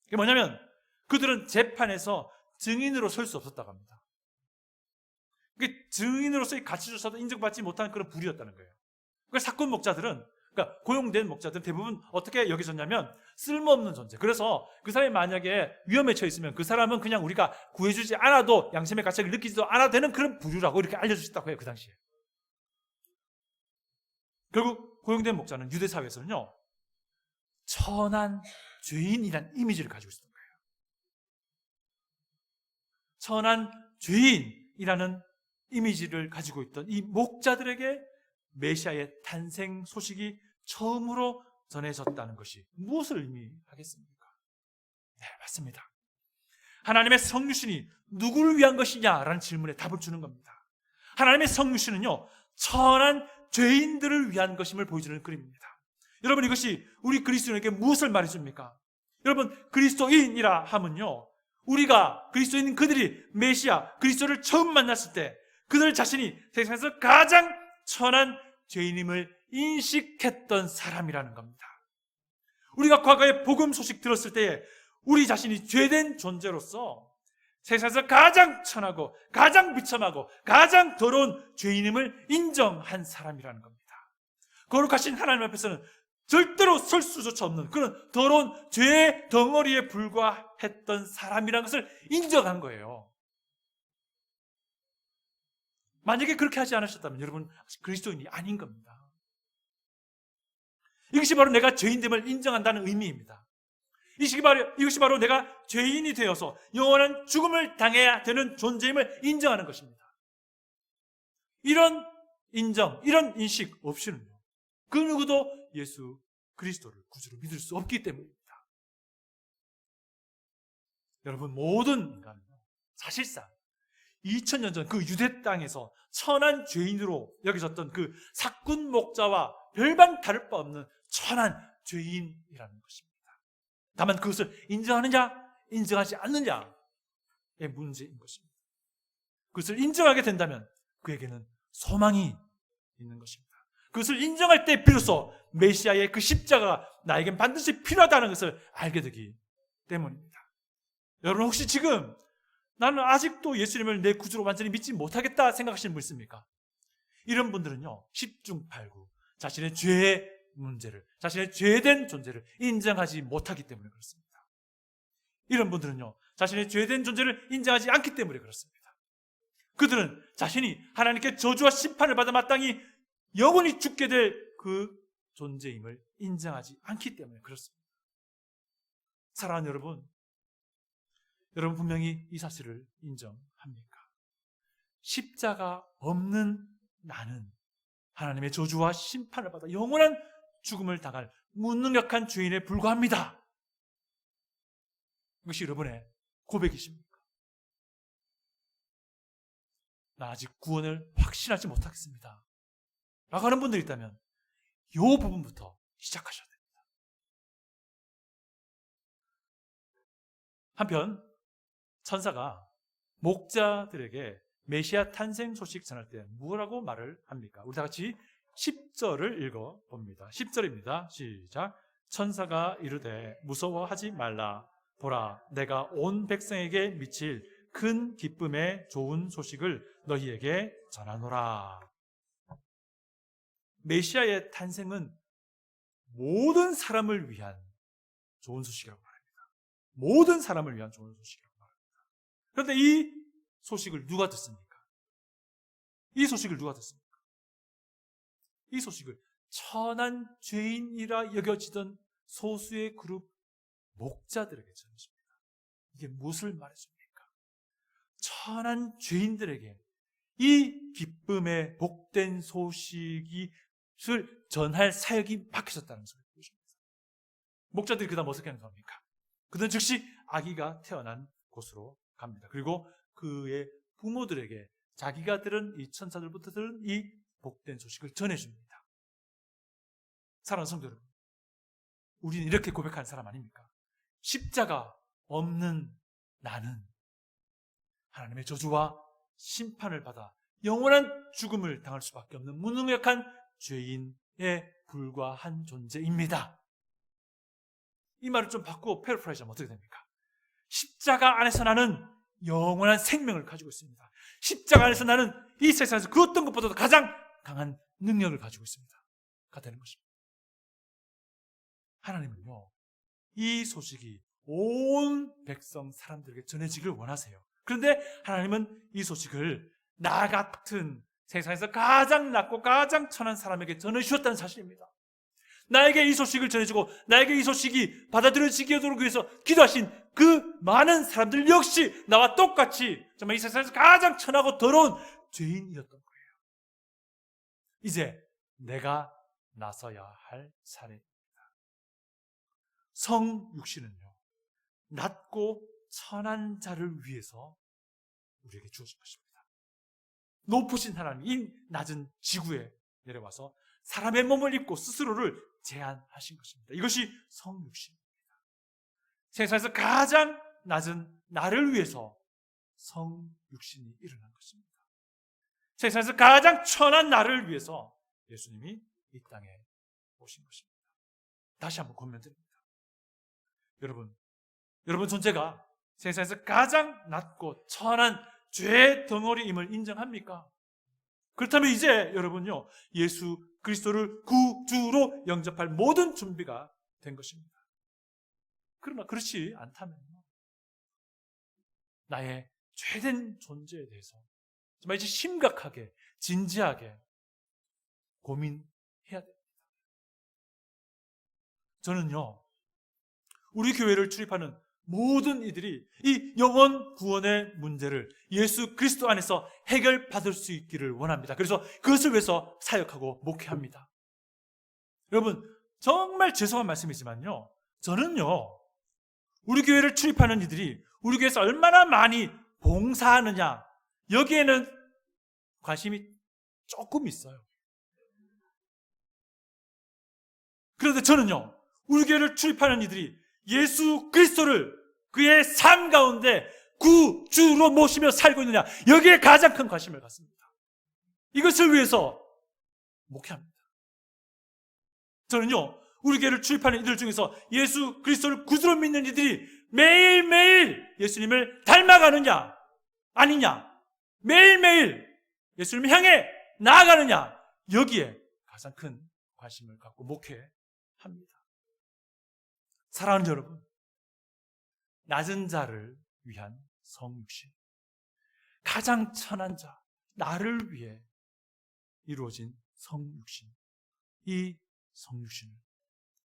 [SPEAKER 1] 이게 뭐냐면 그들은 재판에서 증인으로 설 수 없었다고 합니다. 그게 증인으로서의 가치조차도 인정받지 못하는 그런 부류였다는 거예요. 그러니까 사건 목자들은, 그러니까 고용된 목자들은 대부분 어떻게 여겨졌냐면 쓸모없는 존재. 그래서 그 사람이 만약에 위험에 처해 있으면 그 사람은 그냥 우리가 구해주지 않아도, 양심의 가책을 느끼지도 않아도 되는 그런 부류라고 이렇게 알려주셨다고 해요, 그 당시에. 결국 고용된 목자는 유대 사회에서는요, 천한 죄인이라는 이미지를 가지고 있었던 거예요. 천한 죄인이라는 이미지를 가지고 있던 이 목자들에게 메시아의 탄생 소식이 처음으로 전해졌다는 것이 무엇을 의미하겠습니까? 네, 맞습니다. 하나님의 성육신이 누구를 위한 것이냐라는 질문에 답을 주는 겁니다. 하나님의 성육신은요, 천한 죄인들을 위한 것임을 보여주는 그림입니다. 여러분, 이것이 우리 그리스도인에게 무엇을 말해줍니까? 여러분, 그리스도인이라 하면요, 우리가 그리스도인 그들이 메시아 그리스도를 처음 만났을 때 그들 자신이 세상에서 가장 천한 죄인임을 인식했던 사람이라는 겁니다. 우리가 과거에 복음 소식 들었을 때에 우리 자신이 죄된 존재로서 세상에서 가장 천하고 가장 비참하고 가장 더러운 죄인임을 인정한 사람이라는 겁니다. 거룩하신 하나님 앞에서는 절대로 설 수조차 없는 그런 더러운 죄의 덩어리에 불과했던 사람이라는 것을 인정한 거예요. 만약에 그렇게 하지 않으셨다면 여러분 그리스도인이 아닌 겁니다. 이것이 바로 내가 죄인됨을 인정한다는 의미입니다. 이것이 바로 내가 죄인이 되어서 영원한 죽음을 당해야 되는 존재임을 인정하는 것입니다. 이런 인정, 이런 인식 없이는요, 그 누구도 예수 그리스도를 구주로 믿을 수 없기 때문입니다. 여러분, 모든 인간은 사실상 2000년 전 그 유대 땅에서 천한 죄인으로 여겨졌던 그 사꾼 목자와 별반 다를 바 없는 천한 죄인이라는 것입니다. 다만 그것을 인정하느냐 인정하지 않느냐의 문제인 것입니다. 그것을 인정하게 된다면 그에게는 소망이 있는 것입니다. 그것을 인정할 때 비로소 메시아의 그 십자가가 나에겐 반드시 필요하다는 것을 알게 되기 때문입니다. 여러분, 혹시 지금 나는 아직도 예수님을 내 구주로 완전히 믿지 못하겠다 생각하시는 분 있습니까? 이런 분들은요, 10중 8구 자신의 죄의 문제를, 자신의 죄된 존재를 인정하지 못하기 때문에 그렇습니다. 이런 분들은요, 자신의 죄된 존재를 인정하지 않기 때문에 그렇습니다. 그들은 자신이 하나님께 저주와 심판을 받아 마땅히 영원히 죽게 될 그 존재임을 인정하지 않기 때문에 그렇습니다. 사랑하는 여러분 분명히 이 사실을 인정합니까? 십자가 없는 나는 하나님의 저주와 심판을 받아 영원한 죽음을 당할 무능력한 죄인에 불과합니다. 이것이 여러분의 고백이십니까? 나 아직 구원을 확신하지 못하겠습니다 라고 하는 분들이 있다면 이 부분부터 시작하셔야 됩니다. 한편 천사가 목자들에게 메시아 탄생 소식 전할 때 뭐라고 말을 합니까? 우리 다 같이 10절을 읽어봅니다. 10절입니다. 시작. 천사가 이르되 무서워하지 말라. 보라, 내가 온 백성에게 미칠 큰 기쁨의 좋은 소식을 너희에게 전하노라. 메시아의 탄생은 모든 사람을 위한 좋은 소식이라고 말합니다. 모든 사람을 위한 좋은 소식이라고 말합니다. 그런데 이 소식을 누가 듣습니까? 이 소식을 누가 듣습니까? 이 소식을 천한 죄인이라 여겨지던 소수의 그룹 목자들에게 전해줍니다. 이게 무엇을 말해줍니까? 천한 죄인들에게 이 기쁨의 복된 소식을 전할 사역이 맡겨졌다는 것을 보여줍니다. 목자들이 그 다음 어떻게 하는 겁니까? 그들은 즉시 아기가 태어난 곳으로 갑니다. 그리고 그의 부모들에게 자기가 들은 이 천사들부터 들은 이 복된 소식을 전해줍니다. 사랑하는 성도 여러분, 우리는 이렇게 고백하는 사람 아닙니까? 십자가 없는 나는 하나님의 저주와 심판을 받아 영원한 죽음을 당할 수밖에 없는 무능력한 죄인에 불과한 존재입니다. 이 말을 좀 바꾸어 패러프라이즈하면 어떻게 됩니까? 십자가 안에서 나는 영원한 생명을 가지고 있습니다. 십자가 안에서 나는 이 세상에서 그 어떤 것보다도 가장 강한 능력을 가지고 있습니다. 가 되는 것입니다. 하나님은요, 이 소식이 온 백성 사람들에게 전해지길 원하세요. 그런데 하나님은 이 소식을 나 같은 세상에서 가장 낮고 가장 천한 사람에게 전해주셨다는 사실입니다. 나에게 이 소식을 전해주고 나에게 이 소식이 받아들여지게 하도록 위해서 기도하신 그 많은 사람들 역시 나와 똑같이 정말 이 세상에서 가장 천하고 더러운 죄인이었던 거예요. 이제 내가 나서야 할 차례입니다. 성육신은요, 낮고 천한 자를 위해서 우리에게 주어진 것입니다. 높으신 하나님, 이 낮은 지구에 내려와서 사람의 몸을 입고 스스로를 제한하신 것입니다. 이것이 성육신입니다. 세상에서 가장 낮은 나를 위해서 성육신이 일어난 것입니다. 세상에서 가장 천한 나를 위해서 예수님이 이 땅에 오신 것입니다. 다시 한번 권면드립니다. 여러분 존재가 세상에서 가장 낮고 천한 죄의 덩어리임을 인정합니까? 그렇다면 이제 여러분요, 예수 그리스도를 구주로 영접할 모든 준비가 된 것입니다. 그러나 그렇지 않다면 나의 죄된 존재에 대해서 정말 이제 심각하게 진지하게 고민해야 됩니다. 저는요, 우리 교회를 출입하는 모든 이들이 이 영원 구원의 문제를 예수 그리스도 안에서 해결받을 수 있기를 원합니다. 그래서 그것을 위해서 사역하고 목회합니다. 여러분, 정말 죄송한 말씀이지만요, 저는요, 우리 교회를 출입하는 이들이 우리 교회에서 얼마나 많이 봉사하느냐, 여기에는 관심이 조금 있어요. 그런데 저는요, 우리 교회를 출입하는 이들이 예수 그리스도를 그의 삶 가운데 구주로 모시며 살고 있느냐, 여기에 가장 큰 관심을 갖습니다. 이것을 위해서 목회합니다. 저는요, 우리 교회를 출입하는 이들 중에서 예수 그리스도를 구주로 믿는 이들이 매일매일 예수님을 닮아가느냐 아니냐, 매일매일 예수님을 향해 나아가느냐, 여기에 가장 큰 관심을 갖고 목회합니다. 사랑하는 여러분, 낮은 자를 위한 성육신, 가장 천한 자, 나를 위해 이루어진 성육신, 이 성육신을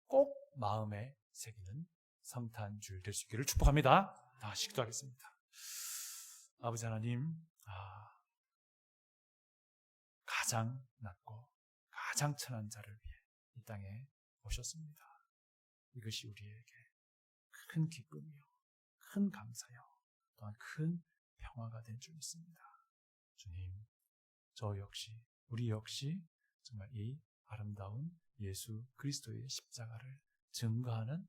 [SPEAKER 1] 꼭 마음에 새기는 성탄주일 될 수 있기를 축복합니다. 다시 기도하겠습니다. 아버지 하나님, 가장 낮고 가장 천한 자를 위해 이 땅에 오셨습니다. 이것이 우리에게 큰 기쁨이요, 큰 감사요, 또한 큰 평화가 된 줄 믿습니다. 주님, 저 역시, 우리 역시 정말 이 아름다운 예수 그리스도의 십자가를 증거하는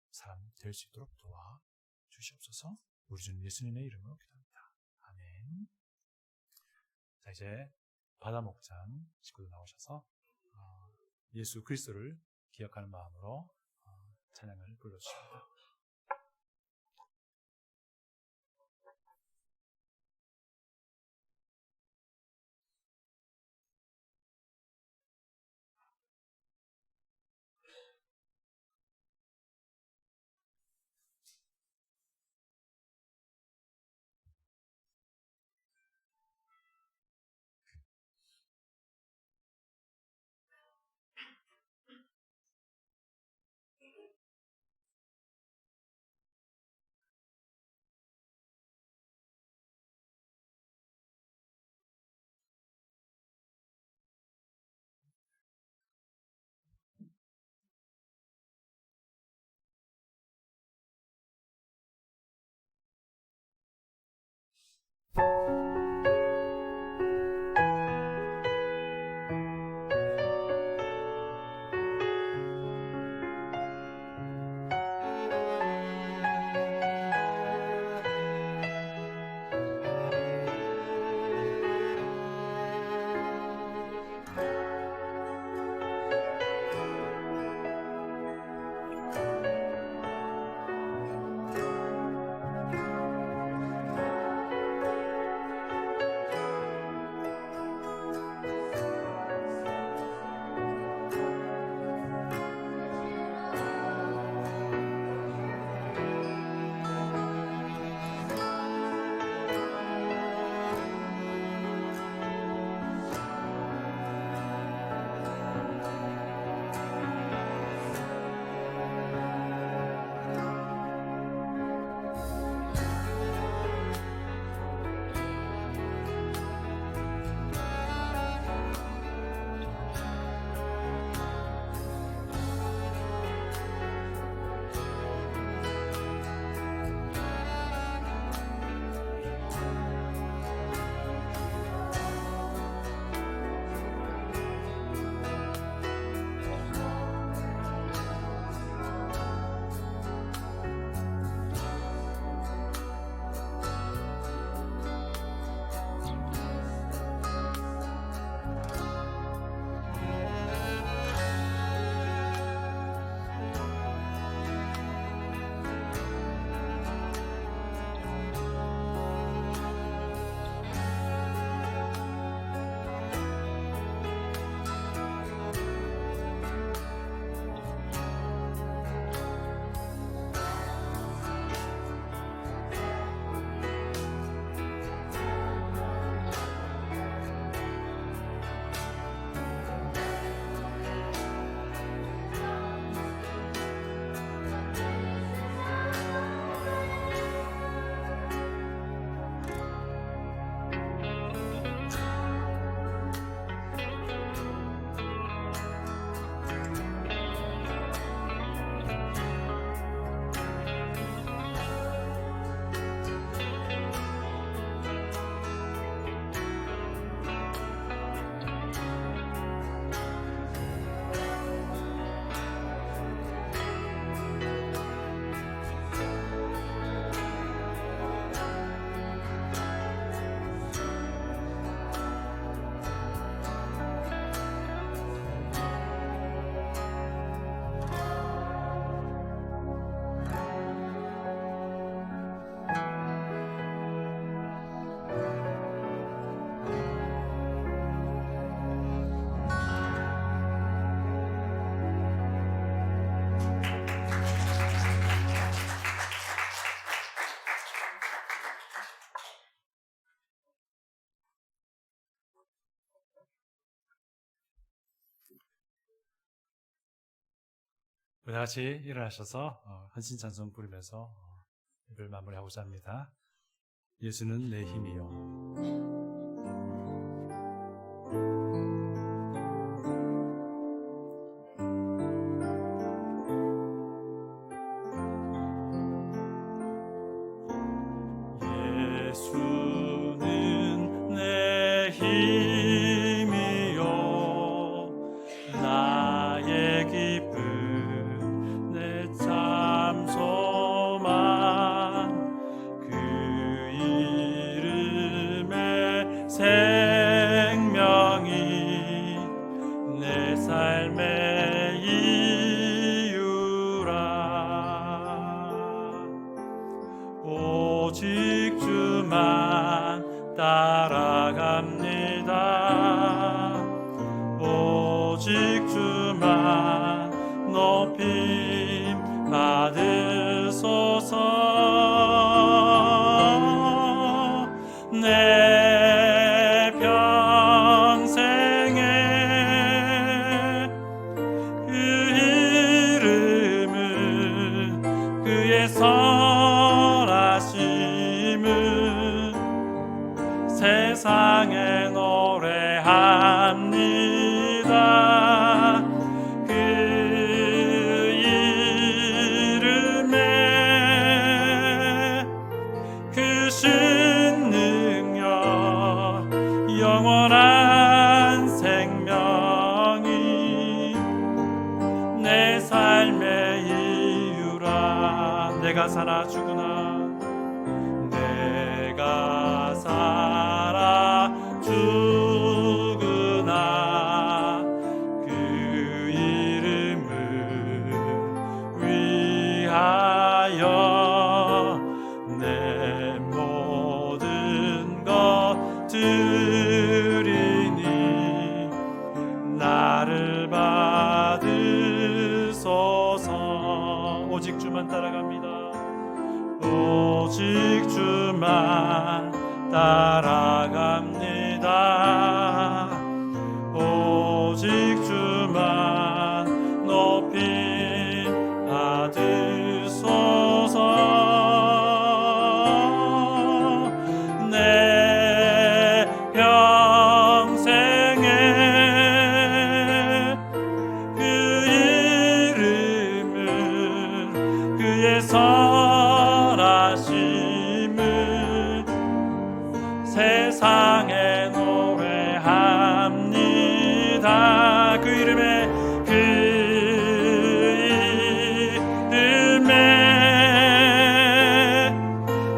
[SPEAKER 1] 사람 될 수 있도록 도와 주시옵소서. 우리 주님 예수님의 이름으로 기도합니다. 아멘. 자, 이제 바다 목장 식구들 나오셔서 예수 그리스도를 기억하는 마음으로 찬양을 불러주십니다. 우리 다 같이 일어나셔서 헌신 찬송 부르면서 예배를 마무리하고자 합니다. 예수는 내 힘이요. 예수는 내 힘이요 나의 기쁨 내 참 소망 그 이름의 생명이 내 삶의 이유라 오직 주만 따라갑니다. 오직 주만 높임 받으소서. 내 평생에 그 이름은 그의 선하심은 세상에 노래합니다. 그 이름에 그 신능력 영원한 생명이 내 삶의 이유라. 내가 살아 죽으나 내가 살아 죽으나 그 이름을 위하여 내 모든 것 드리니 나를 받으소서. 오직 주만 따라갑니다. 오직 주만 따라갑니다. 오직 주만 높임 받으소서. 내 평생에 그 이름은 그의 선하심은 세상에 노래합니다. 그 이름에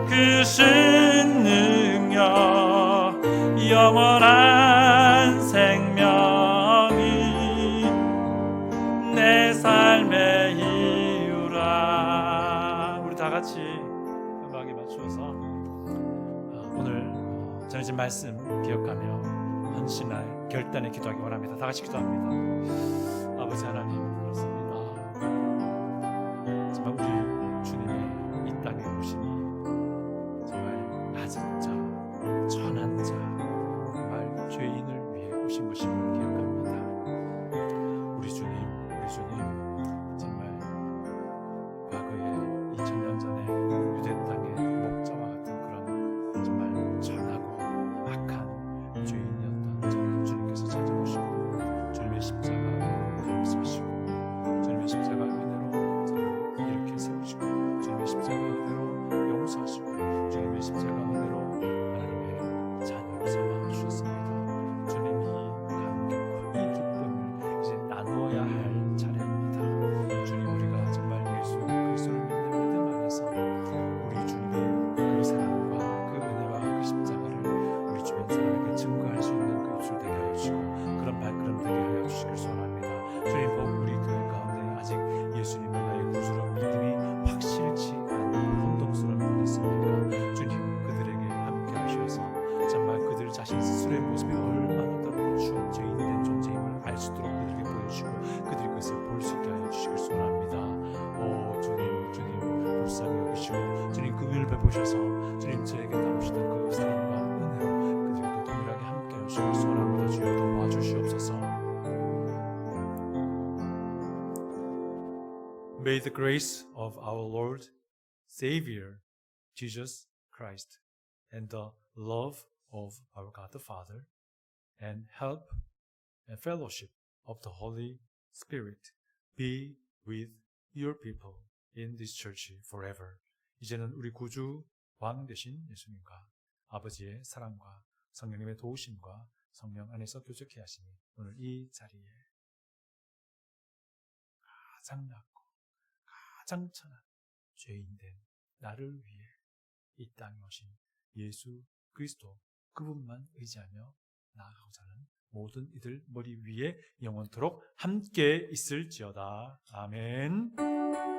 [SPEAKER 1] 그 신능력 영원한 생명이 내 삶의 이유라. 우리 다 같이 음악에 맞추어서 오늘 전해진 말씀 기억하며 헌신할 결단의 기도하기 원합니다. 다 같이 기도합니다. 아버지 하나님, 그렇습니다. 정말 우리 주님의 이 땅에 오심이 정말 낮은 자, 천한 자, 정말 죄인을 위해 오신 것임을 기억합니다. 우리 주님 정말 과거에 2000년 전에 유대 땅의 목자와 같은 그런 정말 천하고 악한 죄인이었던 저를 주님께서 찾아오시고 주님의 십자가 은혜로 말씀하시고 주님의 십자가 은혜로 저를 이렇게 세우시고 주님의 십자가 은혜로 용서하시고 주님의 십자가 은혜로 하나님의 자녀로 삼아 주셨습니다. 주님이 감격과 이 기쁨을 이제 나누어야 할 차례입니다. 주님, 우리가 정말 예수 그리스도를 믿는 믿음 안에서 우리 주님의 그 사랑과 그 은혜와 그 십자가를 우리 주변 사람에게 증거할 수 있는 그 입술 되게 하여 주시고 그런 발걸음 되게 하여 주시길 소원합니다. 주님, 꼭 우리 교회 가운데 아직 예수님을 나의 구주로 믿음이 확실치 않은 혼동스러운 분이 있습니까? 주님, 그들에게 함께 하셔서 정말 그들 자신 스스로의 모습이 얼마나 더럽고 추한 죄인된 존재임을 알 수 있도록 그들에게 보여주시고 그들이 그것을 볼 수 있게 하여 주시길 소원합니다. 오 주님 불쌍히 여기시고 주님 그 은혜를 베푸셔서 주님 저에게 담으시던 그 사랑과 은혜로 그들에게도 동일하게 함께 하여 주시길 소원합니다. 주여 도와주시옵소서. May the grace of our Lord, Savior, Jesus Christ, and the love of our God the Father, and help and fellowship of the Holy Spirit be with your people in this church forever. 이제는 우리 구주 왕 되신 예수님과 아버지의 사랑과 성령님의 도우심과 성령 안에서 교제케 하시니 오늘 이 자리에 가장 낮고 가장 천한 죄인된 나를 위해 이 땅에 오신 예수 그리스도 그분만 의지하며 나아가고자 하는 모든 이들 머리 위에 영원토록 함께 있을지어다. 아멘.